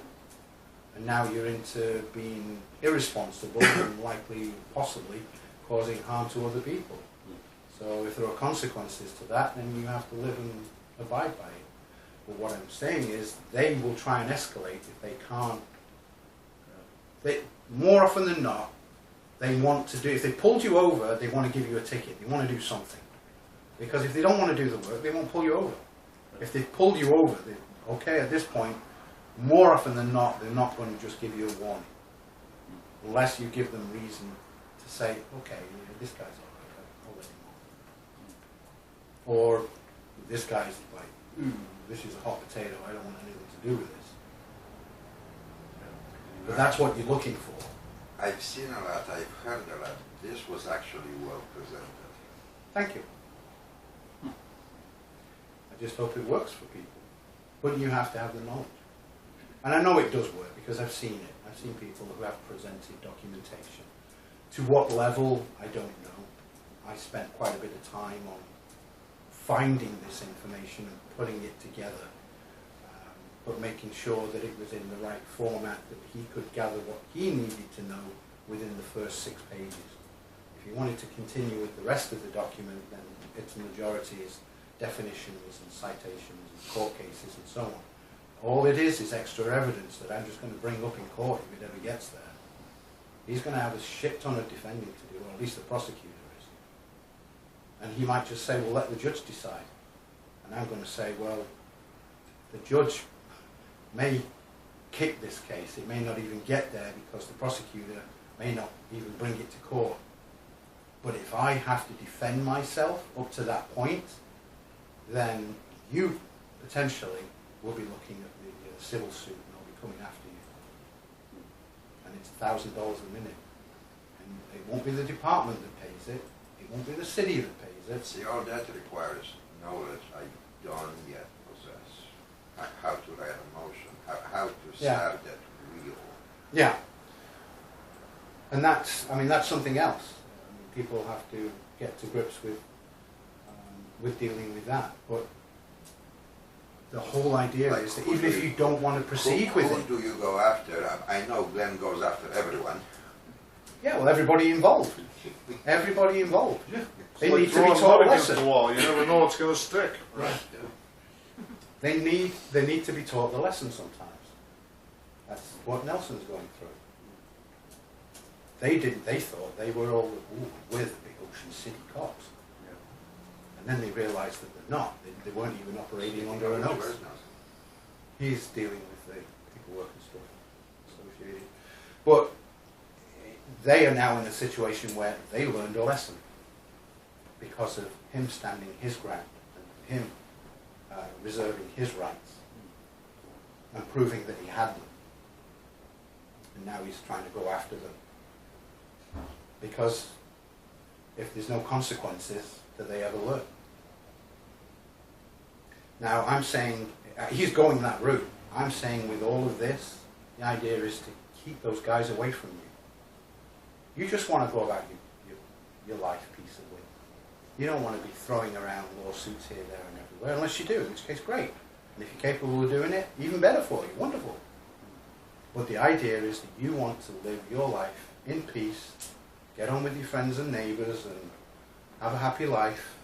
and now you're into being irresponsible and likely, possibly, causing harm to other people. So if there are consequences to that, then you have to live and abide by it. But what I'm saying is, they will try and escalate if they can't. More often than not, they want to do, if they pulled you over, they want to give you a ticket. They want to do something. Because if they don't want to do the work, they won't pull you over. If they've pulled you over, okay, at this point, more often than not, they're not going to just give you a warning. Unless you give them reason to say, okay, this guy's all right, I'll let him off. Or this guy's like, this is a hot potato, I don't want anything to do with this. But that's what you're looking for. I've seen a lot, I've heard a lot. This was actually well presented. Thank you. I just hope it works for people. But you have to have the knowledge. And I know it does work because I've seen it. I've seen people who have presented documentation. To what level, I don't know. I spent quite a bit of time on finding this information and putting it together, but making sure that it was in the right format, that he could gather what he needed to know within the first 6 pages. If he wanted to continue with the rest of the document, then its majority is definitions and citations and court cases and so on. All it is extra evidence that I'm just going to bring up in court if it ever gets there. He's going to have a shit ton of defending to do, or at least the prosecutor is. And he might just say, well, let the judge decide. And I'm going to say, well, the judge may kick this case. It may not even get there because the prosecutor may not even bring it to court. But if I have to defend myself up to that point, then you potentially we'll be looking at the civil suit and they'll be coming after you. And it's $1,000 a minute. And it won't be the department that pays it. It won't be the city that pays it. See, all that requires knowledge I don't yet possess. How to write a motion, how to start that wheel. Yeah. And that's something else. People have to get to grips with dealing with that. But the whole idea is that even if you don't want to proceed with it. Who do you go after? I know Glenn goes after everyone. Yeah, well, everybody involved. Everybody involved. They It's like need to be throwing taught mud a against lesson. the wall. You never know what's going to stick. Right. They need to be taught the lesson sometimes. That's what Nelson's going through. They thought they were all with the Ocean City cops. And then they realised that they're not. They weren't even operating under an oath. He's dealing with the paperwork and stuff associated. But they are now in a situation where they learned a lesson because of him standing his ground and him reserving his rights and proving that he had them. And now he's trying to go after them. Because if there's no consequences, do they ever learn? Now I'm saying, he's going that route. I'm saying with all of this, the idea is to keep those guys away from you. You just want to go about your life peaceably. You don't want to be throwing around lawsuits here, there and everywhere, unless you do, in which case great. And if you're capable of doing it, even better for you, wonderful. But the idea is that you want to live your life in peace, get on with your friends and neighbours and have a happy life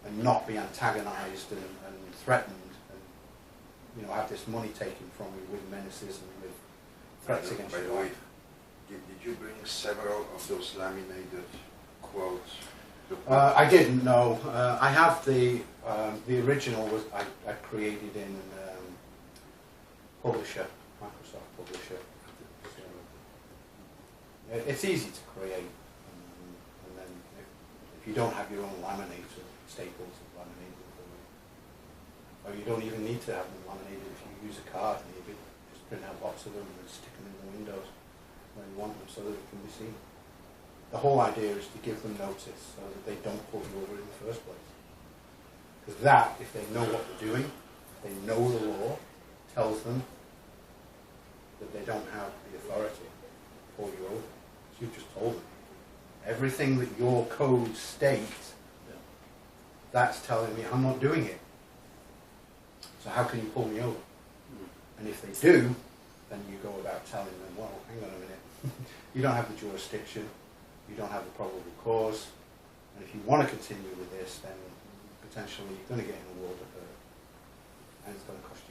and not be antagonised and threatened and have this money taken from you with menaces and with threats against By your the way, life. did you bring several of those laminated quotes? I didn't know. I have the original was I created in Publisher, Microsoft Publisher. It's easy to create, and then if you don't have your own laminator, Staples laminate them for you. Or you don't even need to have them laminated if you use a card, maybe. Just print out lots of them and stick them in the windows where you want them so that it can be seen. The whole idea is to give them notice so that they don't pull you over in the first place. Because that, if they know what they're doing, if they know the law, tells them that they don't have the authority to pull you over. So you've just told them. Everything that your code states, that's telling me I'm not doing it. So how can you pull me over? And if they do, then you go about telling them, well, hang on a minute. You don't have the jurisdiction. You don't have the probable cause, and if you want to continue with this, then potentially you're going to get in a world of hurt, and it's going to cost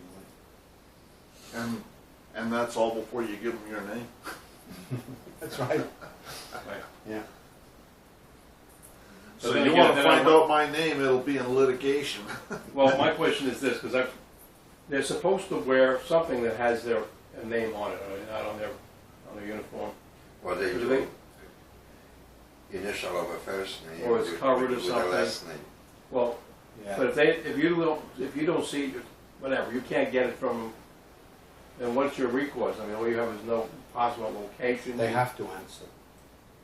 you money. And that's all before you give them your name. That's right. Right. Yeah. So then you again, want to then find out my name, it'll be in litigation. Well, my question is this, because they're supposed to wear something that has their name on it, or not on their uniform. Or they Do do they? initial of a first name Or it's covered or with something. a last name. Well, Yeah. but if you don't see whatever, you can't get it from them, then what's your recourse? I mean, all you have is no possible location. They have to answer.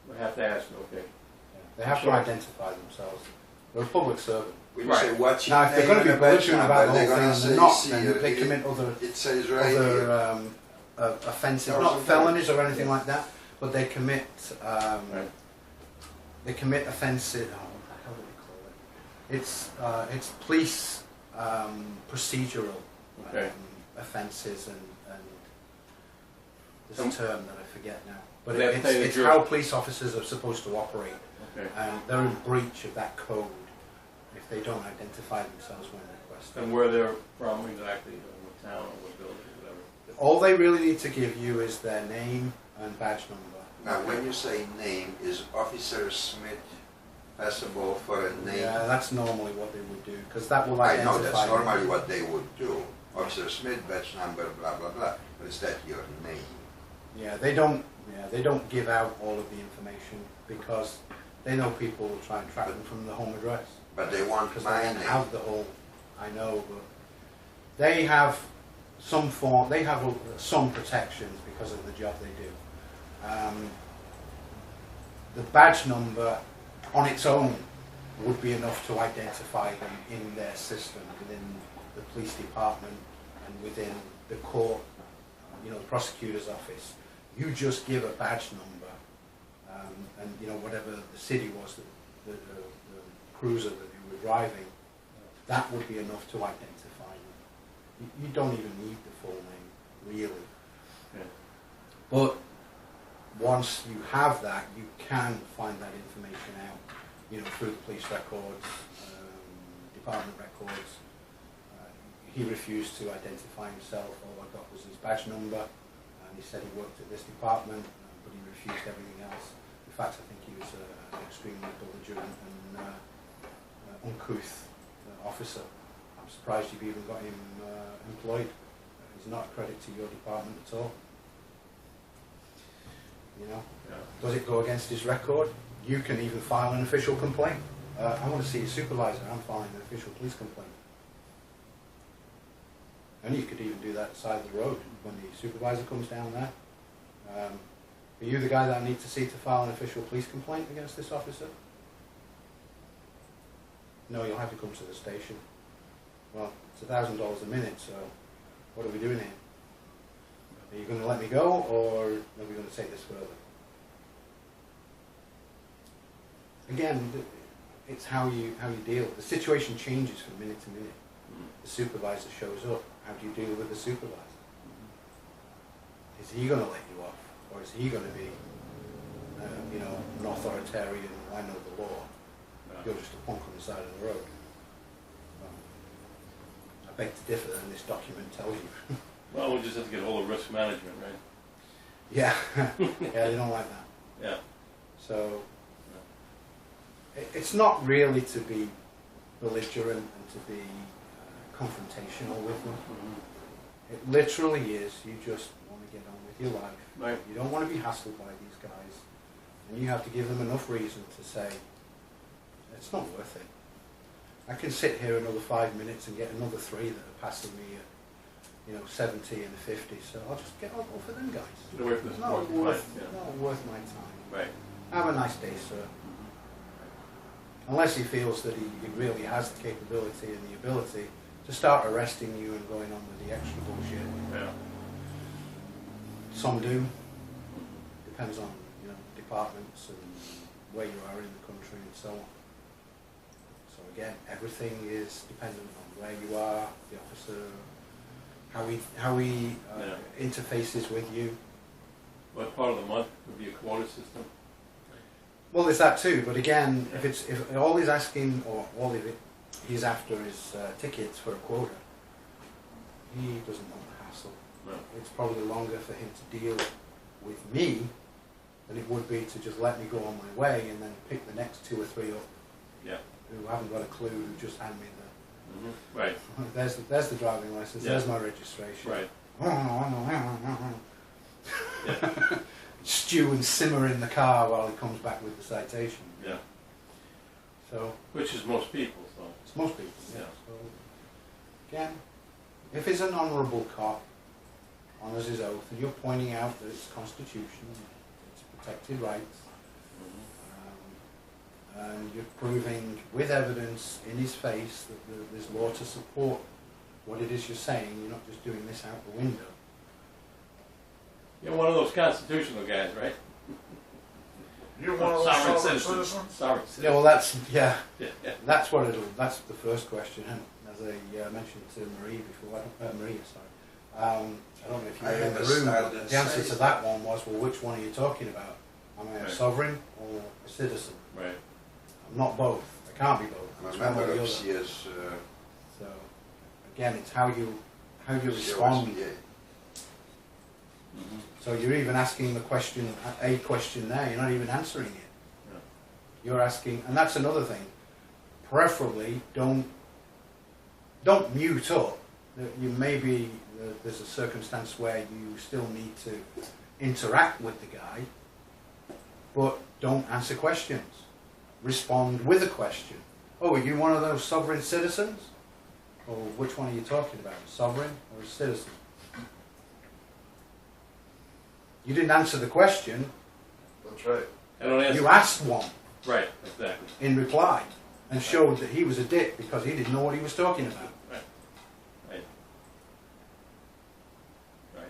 They have to ask, okay. Yeah. They have to identify themselves. They're a public servant. When you Right. say what's your Now, if they're name going to be and a badge belligerent number, about the they're whole thing gonna and say, they're not, see, then they commit it says right here. other offences, Or not something. felonies or anything like that, but they commit Right. they commit offences. Oh, what the hell do we call it? It's police procedural Okay. offences, and there's a term that I forget now. But That it's thing that it's you're- how police officers are supposed to operate, Okay. and they're in breach of that code if they don't identify themselves when requested. And where they're from exactly, what town or what building, whatever. All they really need to give you is their name and badge number. Now, when you say name, is Officer Smith passable for a name? Yeah, that's normally what they would do, because that will I identify know that's them. normally what they would do. Officer Smith, badge number, blah, blah, blah. But is that your name? Yeah, they don't give out all of the information because they know people will try and track them from the home address. But they want Because my they don't name. have the whole, I know, but they have some form, they have some protections because of the job they do. The badge number on its own would be enough to identify them in their system, within the police department and within the court, the prosecutor's office. You just give a badge number, and whatever the city was, the cruiser that you were driving, that would be enough to identify you. You don't even need the full name, really. Yeah. But once you have that, you can find that information out, through the police records, department records. He refused to identify himself. All I got was his badge number, and he said he worked at this department, but he refused everything else. In fact, I think he was an extremely belligerent and uncouth officer. I'm surprised you've even got him employed. He's not a credit to your department at all. Yeah. Does it go against his record? You can even file an official complaint. I want to see a supervisor. I'm filing an official police complaint. And you could even do that at the side of the road when the supervisor comes down there. Are you the guy that I need to see to file an official police complaint against this officer? No, you'll have to come to the station. Well, it's $1,000 a minute, so what are we doing here? Are you going to let me go, or are we going to take this further? Again, it's how you deal. The situation changes from minute to minute. The supervisor shows up. How do you deal with the supervisor? Is he going to let you off, or is he going to be, an authoritarian? I know the law. You're just a punk on the side of the road. I beg to differ, and this document tells you. Well, we just have to get hold of risk management, right? Yeah, yeah, they don't like that. Yeah. So it's not really to be belligerent and to be confrontational with them. Mm-hmm. It literally is, you just want to get on with your life. Right. You don't want to be hassled by these guys, and you have to give them enough reason to say, it's not worth it. I can sit here another 5 minutes and get another 3 that are passing me at 70 and 50, so I'll just go for them guys. Get away from this It's not important worth, fight, yeah. not worth my time. Right. Have a nice day, sir. Unless he feels that he really has the capability and the ability to start arresting you and going on with the extra bullshit. Yeah. Some do. Depends on departments and where you are in the country and so on. So again, everything is dependent on where you are, the officer, how he interfaces with you. What part of the month would be a quota system? Well, there's that too. But again, if all he's asking or all he's after is tickets for a quota, he doesn't want the hassle. No. It's probably longer for him to deal with me than it would be to just let me go on my way and then pick the next 2 or 3 up. Yeah. Who haven't got a clue, who just hand me Right. there's the driving license, there's my registration. Right. Stew and simmer in the car while he comes back with the citation. Yeah. So Which is most people, so. it's most people. Yeah. So again, if he's an honourable cop, honours his oath, and you're pointing out that it's constitutional, it's protected rights, and you're proving with evidence in his face that there's law to support what it is you're saying, you're not just doing this out the window. You're one of those constitutional guys, right? You're one of those Sovereign sovereign citizens. citizens? Sovereign Yeah, well, that's that's what that's the first question. And as I mentioned to Marie before, I don't know if you I were in the room. understand But and the answer say to that one was, well, which one are you talking about? Am I a Right. sovereign or a citizen? Right. I'm not both. I can't be both. I'm a It's one or member the of other. CS, So again, it's how you respond. COSPA. So you're even asking the question, a question there. You're not even answering it. Yeah. You're asking, and that's another thing. Preferably, don't mute up. There's a circumstance where you still need to interact with the guy, but don't answer questions. Respond with a question. Oh, are you one of those sovereign citizens? Well, which one are you talking about, a sovereign or a citizen? You didn't answer the question. That's right. I don't answer. You asked one Right, exactly. in reply and showed that he was a dick because he didn't know what he was talking about. Right. Right. Right.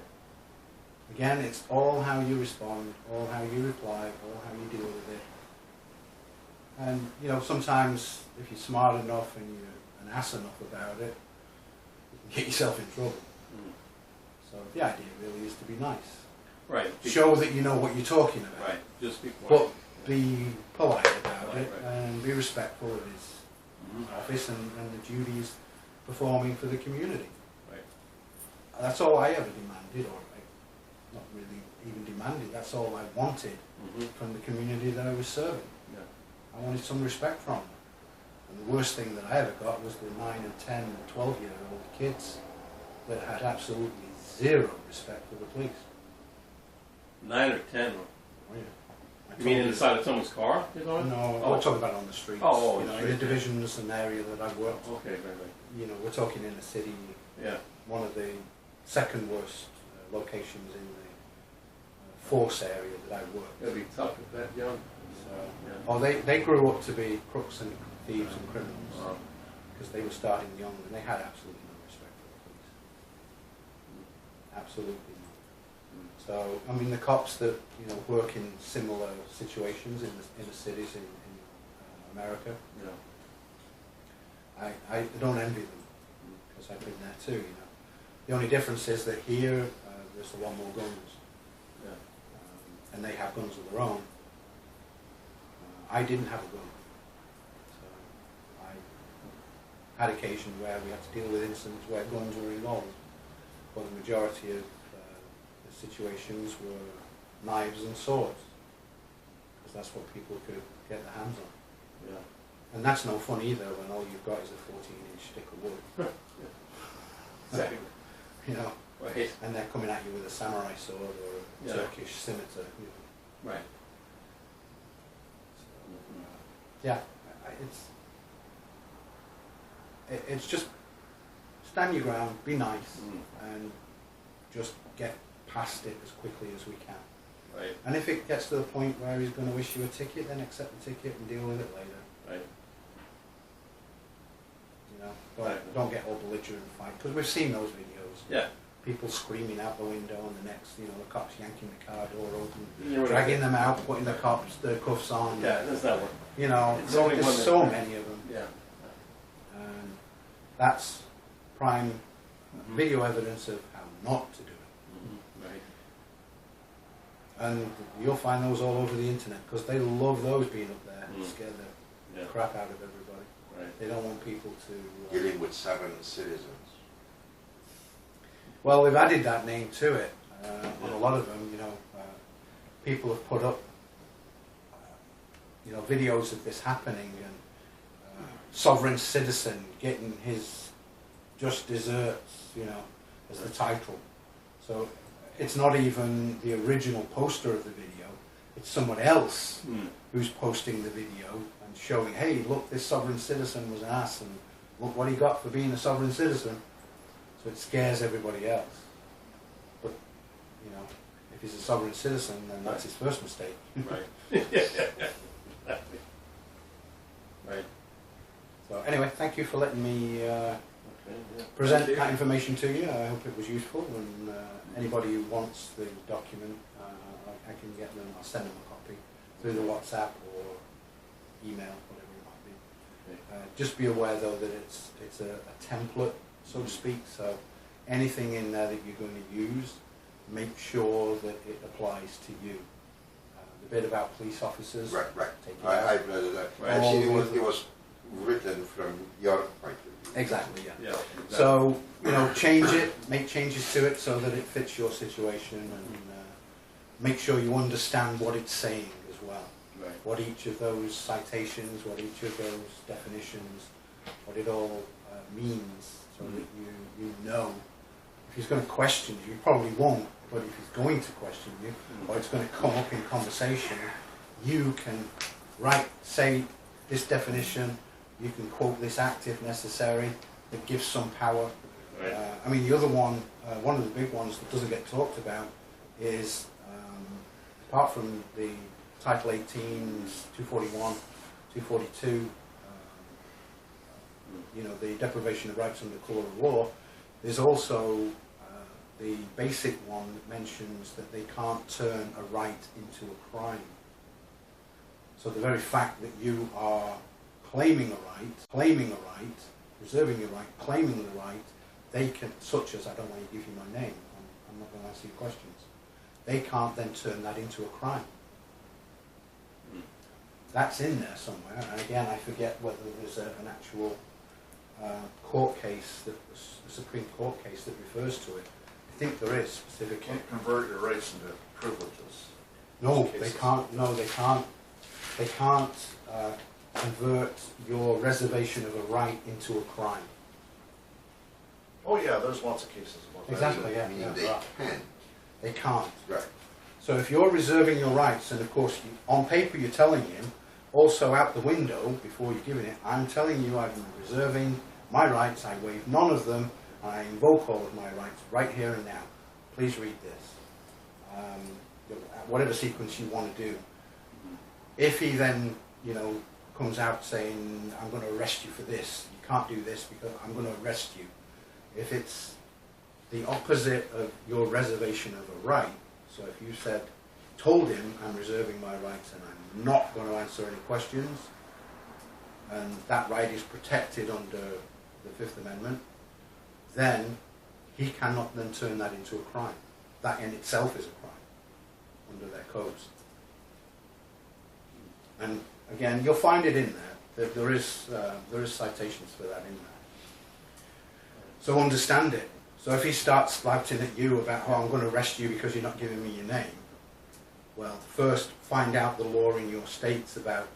Again, it's all how you respond, all how you reply, all how you deal with it. And, you know, sometimes if you're smart enough and you're an ass enough about it, you can get yourself in trouble. Mm. So the idea really is to be nice. Right. Show that you know what you're talking about. Right. Just be But quiet. be polite about Right, it right. and be respectful of his Mhm. office and the duties performing for the community. Right. That's all I ever demanded, or not really even demanded, that's all I wanted Mhm. from the community that I was serving. Yeah. I wanted some respect from them. And the worst thing that I ever got was the 9 and 10 and 12-year-old kids that had absolutely zero respect for the police. 9 or 10. Oh, yeah. I You mean told inside of someone's car? You're going? No, Oh. we're talking about on the streets. Oh, you know, in street, the yeah. divisions and area that I worked. Okay, right, right. You know, we're talking in the city, Yeah. one of the second worst locations in the force area that I worked. It'll be tough if that young. So, Yeah. oh, they grew up to be crooks and thieves and criminals Wow. because they were starting young and they had absolutely no respect for the police. Absolutely not. So, I mean, the cops that work in similar situations in the cities in America, Yeah. I don't envy them because I've been there too. You know, the only difference is that here there's a lot more guns, Yeah. and they have guns of their own. I didn't have a gun, so I had occasion where we had to deal with incidents where guns were involved, but the majority of the situations were knives and swords, because that's what people could get their hands on. Yeah. And that's no fun either when all you've got is a 14-inch stick of wood, Exactly. you know, Right. and they're coming at you with a samurai sword or a Yeah. Turkish scimitar. You know. Right. Yeah, it's just stand your ground, be nice, and just get past it as quickly as we can. Right. And if it gets to the point where he's going to issue a ticket, then accept the ticket and deal with it later. Right. You know, don't get all belligerent and fight, because we've seen those videos. Yeah. People screaming out the window, and the next, the cops yanking the car door open, You know what dragging them out, putting the cuffs on. Yeah, that's not what. You know, It's only there's one that- so many of them. Yeah. And that's prime video evidence of how not to do it. Right. And you'll find those all over the internet, because they love those being up there and Mm. scare the Yeah. crap out of everybody. Right. They don't want people to... Dealing with sovereign citizens. Well, they've added that name to it on a lot of them. People have put up videos of this happening, and sovereign citizen getting his just desserts, as the title. So it's not even the original poster of the video, it's someone else who's posting the video and showing, hey, look, this sovereign citizen was an ass, and look what he got for being a sovereign citizen. So it scares everybody else. But, if he's a sovereign citizen, then that's his first mistake. Right. Right. So anyway, thank you for letting me Okay. Yeah. present Thank you. that information to you. I hope it was useful, and anybody who wants the document, I can get them, I'll send them a copy through the WhatsApp or email, whatever it might be. Okay. Just be aware though that it's a template, so to speak, so anything in there that you're going to use, make sure that it applies to you. The bit about police officers, Right. take it out. I've read it. Right. I see it was written from your point of view. Exactly, yeah. Yeah. Exactly. So, change it, make changes to it so that it fits your situation, and make sure you understand what it's saying as well. Right. What each of those citations, what each of those definitions, what it all means, so that you know. If he's going to question you, you probably won't, but if he's going to question you, or it's going to come up in conversation, you can say this definition, you can quote this act if necessary, that gives some power. Right. I mean, the other one, one of the big ones that doesn't get talked about is, apart from the Title 18s, 241, 242, you know, the deprivation of rights under colour of law, there's also the basic one that mentions that they can't turn a right into a crime. So the very fact that you are claiming a right, reserving your right, claiming the right, they can, such as, I don't want to give you my name, I'm not going to answer your questions, they can't then turn that into a crime. That's in there somewhere, and again, I forget whether there's an actual court case, a Supreme Court case that refers to it. I think there is You specifically. can't convert your rights into privileges. No, Cases. they can't. No, they can't. They can't convert your reservation of a right into a crime. Oh yeah, there's lots of cases about that. Exactly. Yeah. Meaning Yeah, they right. can. They can't. Right. So if you're reserving your rights, and of course on paper you're telling him, also out the window before you're giving it, I'm telling you I'm reserving my rights. I waive none of them. I invoke all of my rights right here and now. Please read this. Whatever sequence you want to do. If he then, you know, comes out saying, I'm going to arrest you for this, you can't do this because I'm going to arrest you. If it's the opposite of your reservation of a right, so if you said, told him I'm reserving my rights and I'm not going to answer any questions, and that right is protected under the Fifth Amendment, then he cannot then turn that into a crime. That in itself is a crime under their codes. And again, you'll find it in there. There is citations for that in there. So understand it. So if he starts spouting at you about, oh, I'm going to arrest you because you're not giving me your name, well, first find out the law in your states about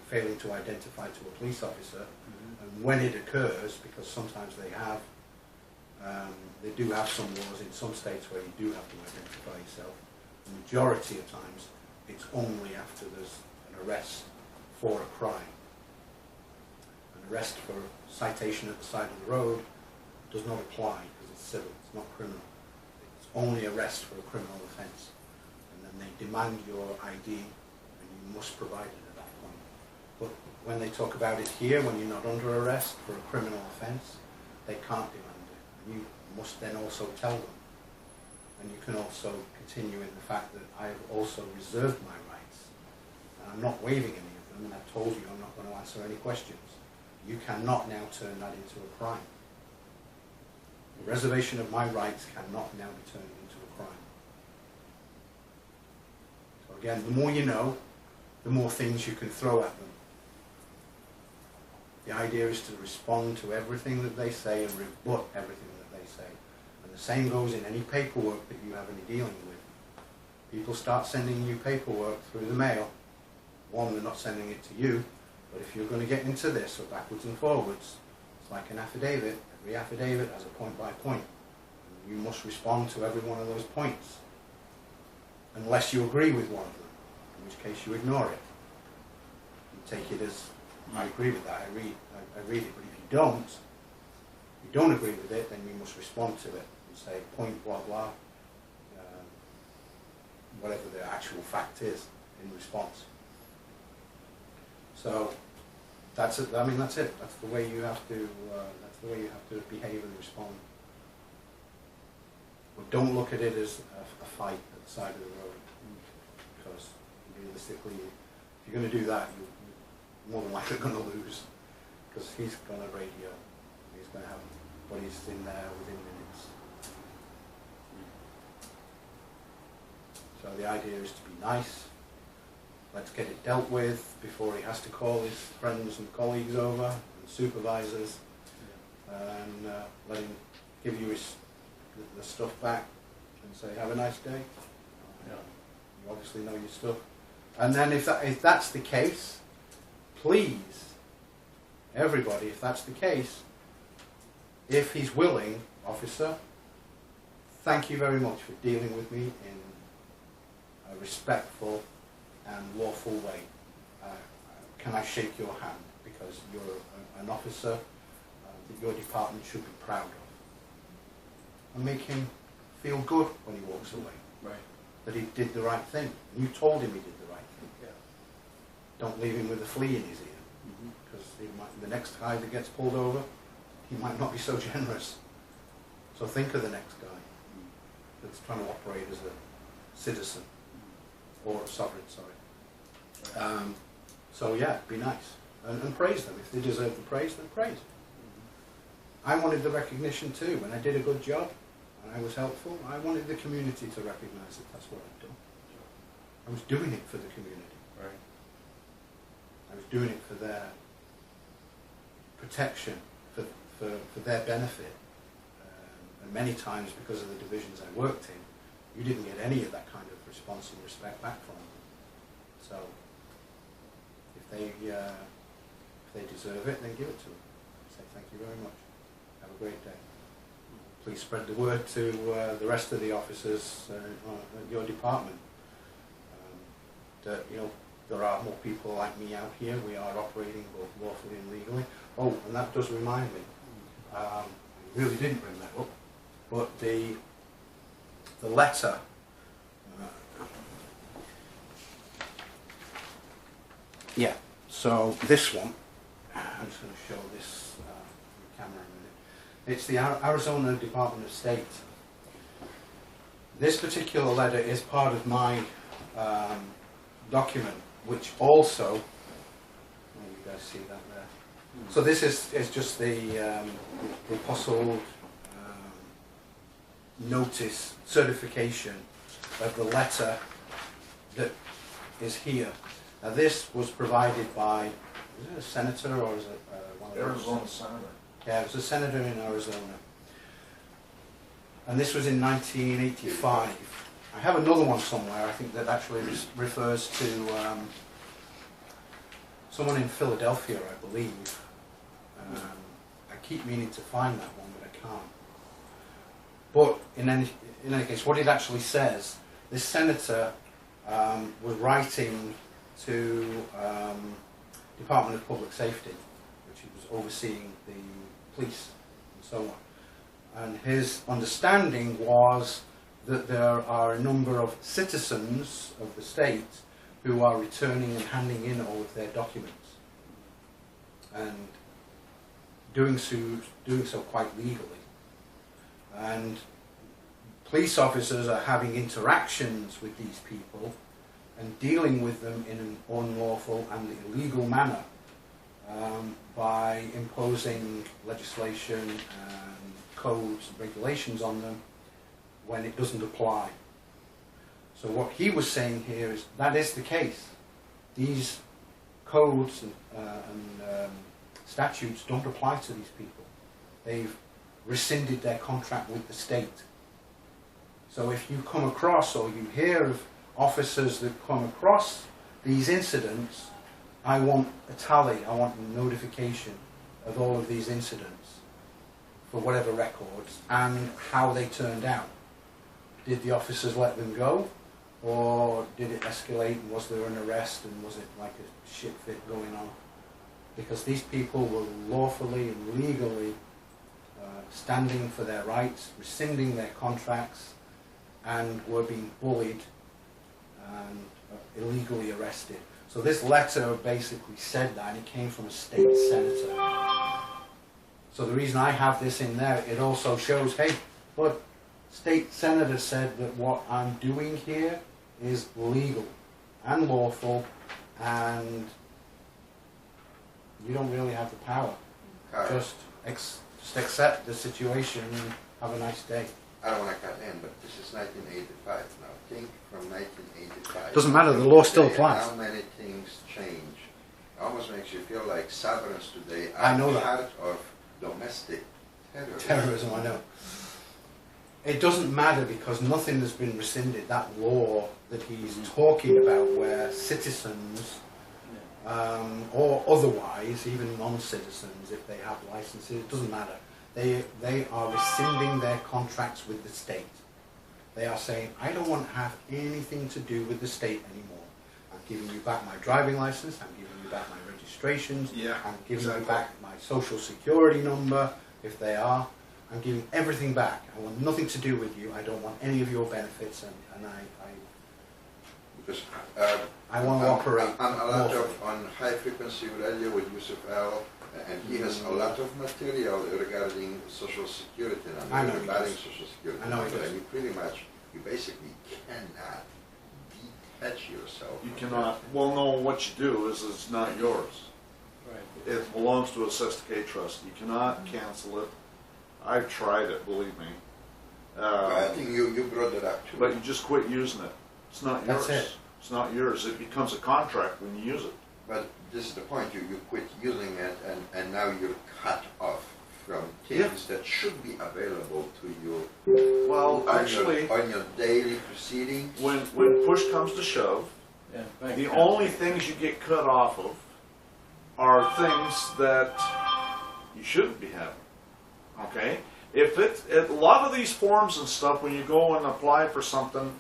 failing to identify to a police officer, and when it occurs, because sometimes they do have some laws in some states where you do have to identify yourself. The majority of times, it's only after there's an arrest for a crime. An arrest for citation at the side of the road does not apply because it's civil, it's not criminal. It's only arrest for a criminal offence. And then they demand your ID and you must provide it at that point. But when they talk about it here, when you're not under arrest for a criminal offence, they can't demand it. And you must then also tell them. And you can also continue in the fact that I have also reserved my rights. And I'm not waiving any of them, and I've told you I'm not going to answer any questions. You cannot now turn that into a crime. The reservation of my rights cannot now be turned into a crime. So again, the more you know, the more things you can throw at them. The idea is to respond to everything that they say and rebut everything that they say. And the same goes in any paperwork that you have any dealing with. People start sending you paperwork through the mail. One, they're not sending it to you, but if you're going to get into this, or backwards and forwards, it's like an affidavit. Every affidavit has a point by point. And you must respond to every one of those points, unless you agree with one of them, in which case you ignore it. You take it as, I agree with that, I read it, but if you don't agree with it, then you must respond to it and say, point blah blah, whatever the actual fact is in response. So that's it. I mean, that's it. That's the way you have to. That's the way you have to behave and respond. But don't look at it as a fight at the side of the road, because realistically, if you're going to do that, you're more than likely going to lose, because he's going to radio. He's going to have buddies in there within minutes. So the idea is to be nice. Let's get it dealt with before he has to call his friends and colleagues over and supervisors, and let him give you the stuff back and say, have a nice day. You obviously know your stuff. And then if that's the case, please, everybody, if that's the case, if he's willing, officer, thank you very much for dealing with me in a respectful and lawful way. Can I shake your hand? Because you're an officer, that your department should be proud of. And make him feel good when he walks away, Right. that he did the right thing. And you told him he did the right thing. Yeah. Don't leave him with a flea in his ear, because the next guy that gets pulled over, he might not be so generous. So think of the next guy that's trying to operate as a citizen, or a sovereign, sorry. So yeah, be nice. And praise them. If they deserve the praise, then praise. I wanted the recognition too. When I did a good job and I was helpful, I wanted the community to recognize that that's what I'd done. I was doing it for the community. Right. I was doing it for their protection, for their benefit. And many times, because of the divisions I worked in, you didn't get any of that kind of response and respect back from them. So if they deserve it, then give it to them. Say thank you very much. Have a great day. Please spread the word to the rest of the officers at your department. That there are more people like me out here. We are operating both lawfully and legally. Oh, and that does remind me. I really didn't bring that up, but the letter. Yeah. So this one. I'm just going to show this camera in a minute. It's the Arizona Department of State. This particular letter is part of my document, which also, you guys see that there. So this is just the apostle notice certification of the letter that is here. Now this was provided by, is it a senator or is it one of those? Arizona Senator. Yeah, it was a senator in Arizona. And this was in 1985. I have another one somewhere, I think that actually refers to someone in Philadelphia, I believe. I keep meaning to find that one, but I can't. But in any case, what it actually says, this senator was writing to Department of Public Safety, which he was overseeing the police and so on. And his understanding was that there are a number of citizens of the state who are returning and handing in all of their documents. And doing so quite legally. And police officers are having interactions with these people and dealing with them in an unlawful and illegal manner by imposing legislation and codes and regulations on them when it doesn't apply. So what he was saying here is that is the case. These codes and statutes don't apply to these people. They've rescinded their contract with the state. So if you come across or you hear of officers that come across these incidents, I want a tally, I want a notification of all of these incidents for whatever records and how they turned out. Did the officers let them go, or did it escalate and was there an arrest and was it like a shit fit going on? Because these people were lawfully and legally standing for their rights, rescinding their contracts, and were being bullied and illegally arrested. So this letter basically said that, and it came from a state senator. So the reason I have this in there, it also shows, hey, look, state senator said that what I'm doing here is legal and lawful, and you don't really have the power. Karl, Just accept the situation and have a nice day. I don't want to cut in, but this is 1985 now. Think from 1985. Doesn't matter, the law still Today, applies. How many things change? It almost makes you feel like sovereigns today are I know that. part of domestic terrorism. Terrorism, I know. It doesn't matter because nothing has been rescinded. That law that he's talking about where citizens or otherwise, even non-citizens, if they have licenses, it doesn't matter. They are rescinding their contracts with the state. They are saying, I don't want to have anything to do with the state anymore. I'm giving you back my driving license, I'm giving you back my registration. registrations. Yeah, I'm giving you exactly. back my social security number, if they are. I'm giving everything back. I want nothing to do with you. I don't want any of your benefits, and Because I want to operate I'm a lot lawfully. on high frequency radio with Yusuf Al, and he has a lot of material regarding Social Security I know number, he regarding does. Social Security I know he number, does. and you basically cannot detach yourself. You from cannot, well, no, what you do is it's not yours. Right. It belongs to a Sesticate trust. You cannot cancel it. I've tried it, believe me. I think you brought it up too. But you just quit using it. It's not yours. That's it. It's not yours. It becomes a contract when you use it. But this is the point, you quit using it, and now you're cut off from things Yeah. that should be available to you Well, on actually, on your daily proceedings. when push comes to shove, Yeah, bank the account. only things you get cut off of are things that you shouldn't be having. Okay? If a lot of these forms and stuff, when you go and apply for something,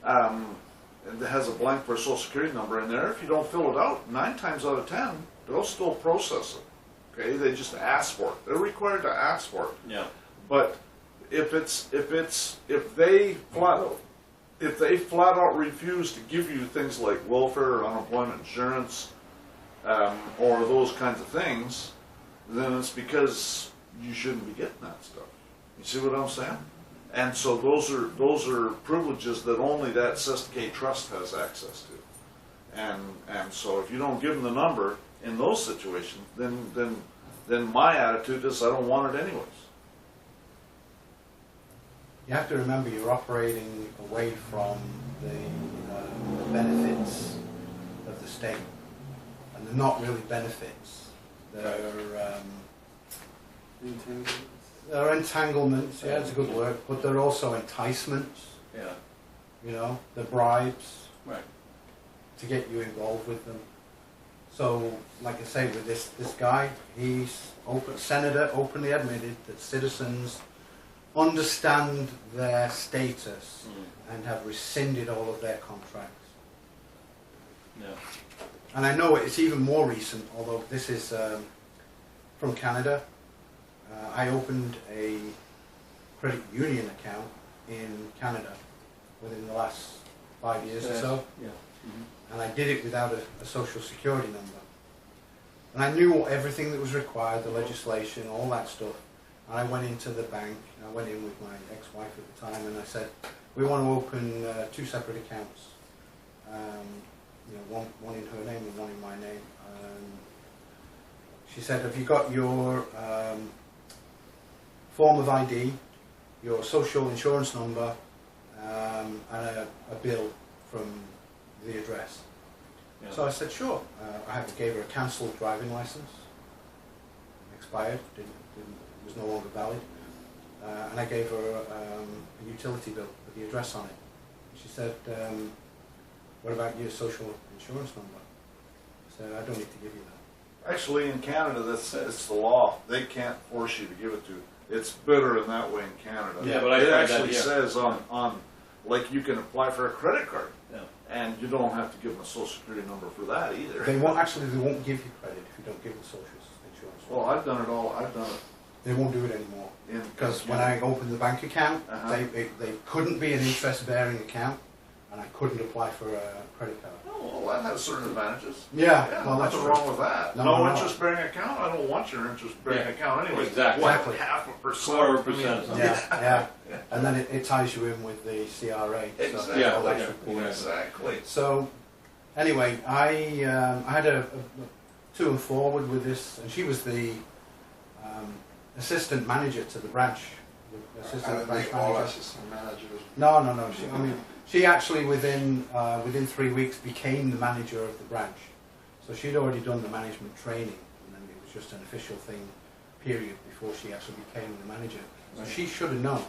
and it has a blank for a social security number in there, if you don't fill it out, 9 times out of 10, they'll still process it. Okay? They just ask for it. They're required to ask for it. Yeah. But if they flat out refuse to give you things like welfare or unemployment insurance, or those kinds of things, then it's because you shouldn't be getting that stuff. You see what I'm saying? And so those are privileges that only that Sesticate trust has access to. And so if you don't give them the number in those situations, then my attitude is I don't want it anyways. You have to remember you're operating away from the benefits of the state, and they're not really benefits. They're entanglements. Yeah, it's a good word, but they're also enticements. Yeah. You know, they're bribes Right. to get you involved with them. So, like I say, with this guy, senator openly admitted that citizens understand their status and have rescinded all of their contracts. Yeah. And I know it's even more recent, although this is from Canada. I opened a credit union account in Canada within the last 5 years or so. Yeah. And I did it without a social security number. And I knew everything that was required, the legislation, all that stuff. And I went into the bank, and I went in with my ex-wife at the time, and I said, we want to open 2 separate accounts. You know, one in her name and one in my name. She said, have you got your form of ID, your social insurance number, and a bill from the address? Yeah. So I said, sure. I gave her a cancelled driving license, expired, was no longer valid, and I gave her a utility bill with the address on it. She said, what about your social insurance number? I said, I don't need to give you that. Actually, in Canada, it's the law. They can't force you to give it to. It's better in that way in Canada. Yeah, but I it tried that actually here. says on like you can apply for a credit card, Yeah. and you don't have to give them a social security number for that either. They won't give you credit if you don't give the social insurance. Well, I've done it all. I've done it They won't do it anymore. Because when I opened the bank account, they couldn't be an interest-bearing account, and I couldn't apply for a credit card. Oh, well, that has certain advantages. Yeah, Yeah, well, that's nothing true. wrong with that. No, No, no, no. interest-bearing account. I don't want your interest-bearing Yeah. account anyway. Exactly. What, Exactly. 0.5%? Quarter I mean, percent. Yeah, yeah. And then it ties you in with the CRA. So Exactly. all that Yeah, support. Exactly. So, anyway, I had a to and forward with this, and she was the assistant manager to the branch. I Assistant don't branch think all manager. assistant managers. No. She actually within 3 weeks became the manager of the branch. So she'd already done the management training, and then it was just an official thing, period, before she actually became the manager. So she should have known,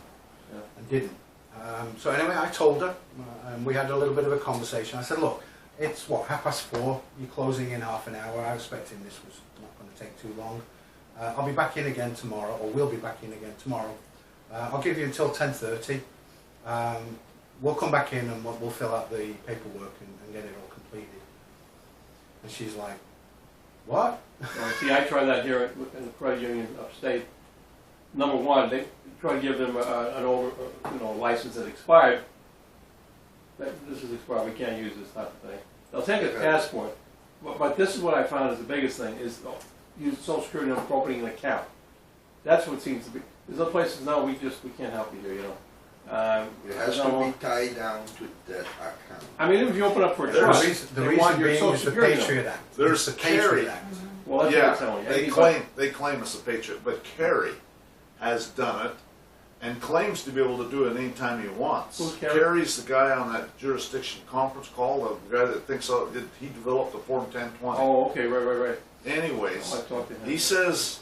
and didn't. So anyway, I told her, and we had a little bit of a conversation. I said, look, it's 4:30. You're closing in half an hour. I was expecting this was not going to take too long. I'll be back in again tomorrow, or we'll be back in again tomorrow. I'll give you until 10:30. We'll come back in and we'll fill out the paperwork and get it all completed. And she's like, What? See, I tried that here in the credit union upstate. Number one, they try to give them an license that expired. This is expired, we can't use this type of thing. They'll take a passport, but this is what I found is the biggest thing, is use Social Security number for opening an account. That's what seems to be. There's other places, no, we can't help you here, you know. It has to be tied down to that account. I mean, if you open up for a The trust, reason, the they reason want your being Social is the Security number. Patriot Act. There's It's the Patriot Act. Well, that's what I'm telling you. they claim it's a patriot, but Kerry has done it and claims to be able to do it anytime he wants. Who's Kerry? Kerry's the guy on that jurisdiction conference call, the guy that thinks he developed the Form 1020. Oh, okay, right. Anyways, Oh, I talked to him. he says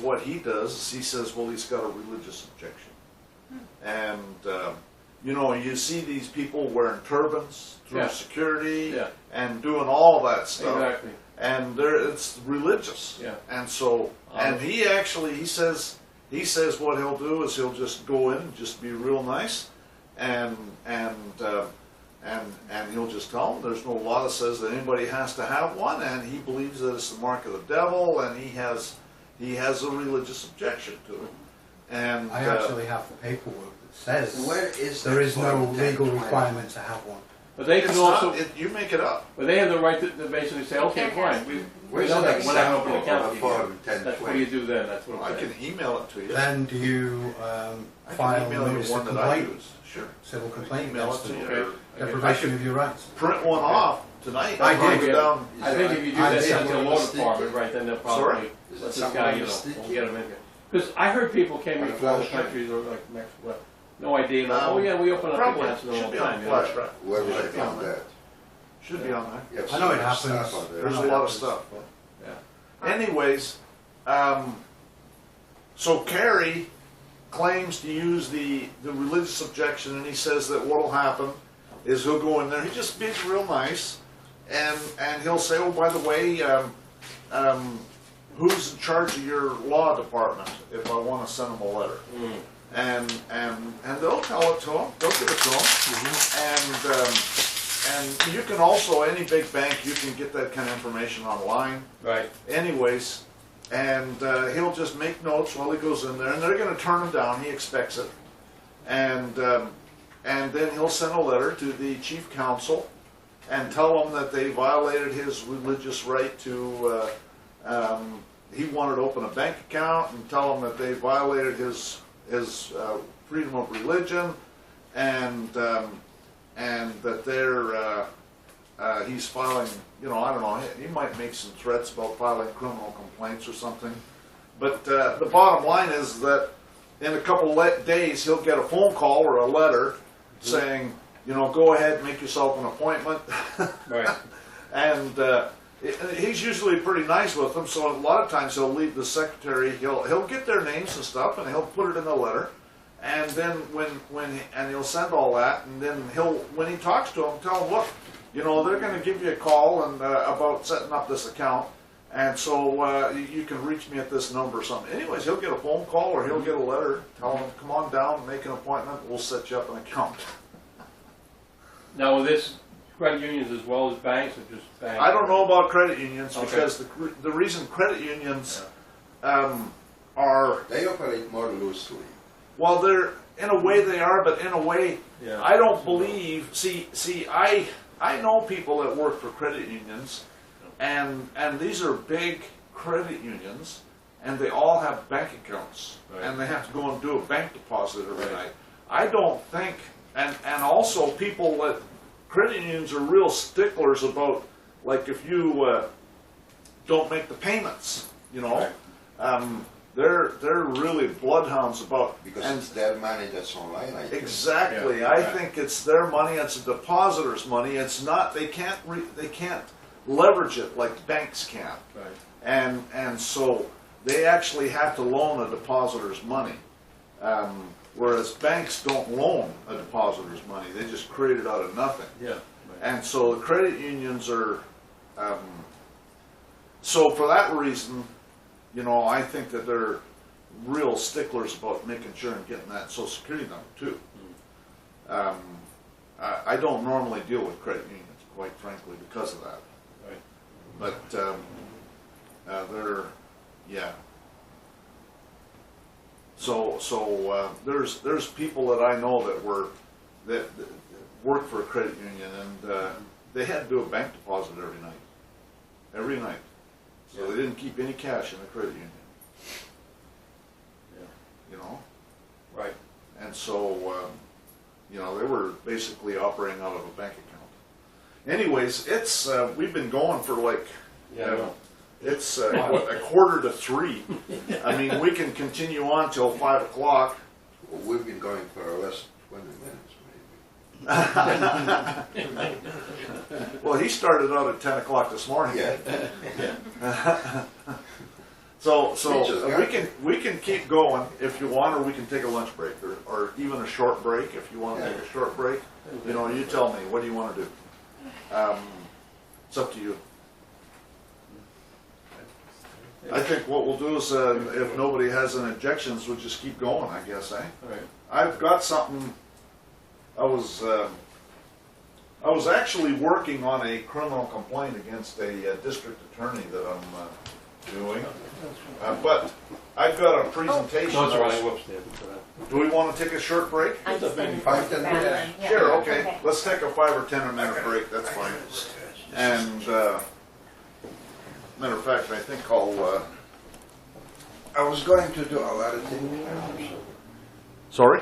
what he does is he says, well, he's got a religious objection. And, you see these people wearing turbans through Yeah. security Yeah. and doing all that stuff. Exactly. And it's religious. Yeah. And so, and he says what he'll do is he'll just go in and just be real nice, and he'll just tell them there's no law that says that anybody has to have one, and he believes that it's the mark of the devil, and he has a religious objection to it. And I actually have the paperwork that says Where is there that is no Form legal 1020? requirement to have one. But they can it's also, not, you make it up. but they have the right to basically say, okay, fine, we Where's know an that we're not going to open an example account of for a you. Form That's what do you 1020? do then? That's what I I'm can saying. email it to you. Then do you I file can email you notice one of that I complaint, use. Sure. civil complaint Email it against to them, you. Okay. or deprivation of your rights? Print one off tonight. I I'll did. go down. I think if you do I that did. to the law Sticky? department, right, then they'll Sorry? probably Is let it this guy, somewhere won't sticky? get him in here. Because I heard people came On in a from other flash drive? countries or like Mexico, no idea, like, oh yeah, we open up Probably. accounts all Should the be on time. the you know. flash drive. Where would I Should be on find there. that? Should be on there. You have I know so it much happens. stuff on there. There's I a know lot it of happens, stuff. but- Anyways, so Kerry claims to use the religious objection, and he says that what'll happen is he'll go in there, he just be real nice, and he'll say, oh, by the way, who's in charge of your law department if I want to send them a letter? And they'll tell it to him, they'll give it to him, and you can also, any big bank, you can get that kind of information online. Right. Anyways, and he'll just make notes while he goes in there, and they're going to turn him down. He expects it, and then he'll send a letter to the chief counsel and tell them that they violated his religious right to. He wanted to open a bank account, and tell them that they violated his freedom of religion, and that they're. He's filing, I don't know, he might make some threats about filing criminal complaints or something. But the bottom line is that in a couple of days he'll get a phone call or a letter saying, go ahead, make yourself an appointment. Right. And he's usually pretty nice with them, so a lot of times he'll leave the secretary, he'll get their names and stuff, and he'll put it in the letter. And then and he'll send all that, and then when he talks to them, tell them, look, they're going to give you a call and about setting up this account, and so you can reach me at this number or something. Anyways, he'll get a phone call or he'll get a letter telling him, come on down, make an appointment, we'll set you up an account. Now, with this credit unions as well as banks, or just banks? I don't know about credit unions Okay. because the reason credit unions are, They operate more loosely. well, they're, in a way they are, but in a way, Yeah. I don't believe, I know people that work for credit unions, and these are big credit unions, and they all have bank accounts, Right. and they have to go and do a bank deposit every night. I don't think, and also people that, credit unions are real sticklers about, like if you don't make the payments, they're really bloodhounds about, Because and it's their money that's online, I think. exactly. Yeah, I right. think it's their money. It's a depositor's money. It's not. They can't leverage it like banks can. Right. And so they actually have to loan a depositor's money, whereas banks don't loan a depositor's money. They just create it out of nothing. Yeah. Right. And so the credit unions are. So for that reason, I think that they're real sticklers about making sure and getting that Social Security number too. I don't normally deal with credit unions, quite frankly, because of that. Right. But They're, yeah. So there's people that I know that work for a credit union, and they had to do a bank deposit every night. So they didn't keep any cash in the credit union. Yeah. You know, Right. and so you know, they were basically operating out of a bank account. Anyways, it's we've been going for like. Yeah, I know. It's what, 2:45. I mean, we can continue on till 5 o'clock. Well, we've been going for less 20 minutes, maybe. Well, he started out at 10 o'clock this morning. Yeah. So Teachers, we can keep going if you want, or we can take a lunch break, or even a short break if you want to Yeah. take a short break. You know, you tell me. What do you want to do? It's up to you. I think what we'll do is, if nobody has any objections, we'll just keep going, I guess, eh? All right. I've got something. I was actually working on a criminal complaint against a district attorney that I'm doing, but I've got a presentation. No, it's I was- running. Whoops, David. Do we want to take a short break? I just maybe didn't 5, 10 grab minutes. them. Yeah. Sure, okay. Let's take a 5 or 10 minute break. That's fine. And matter of fact, I think I was going to do a lot of things. Sorry.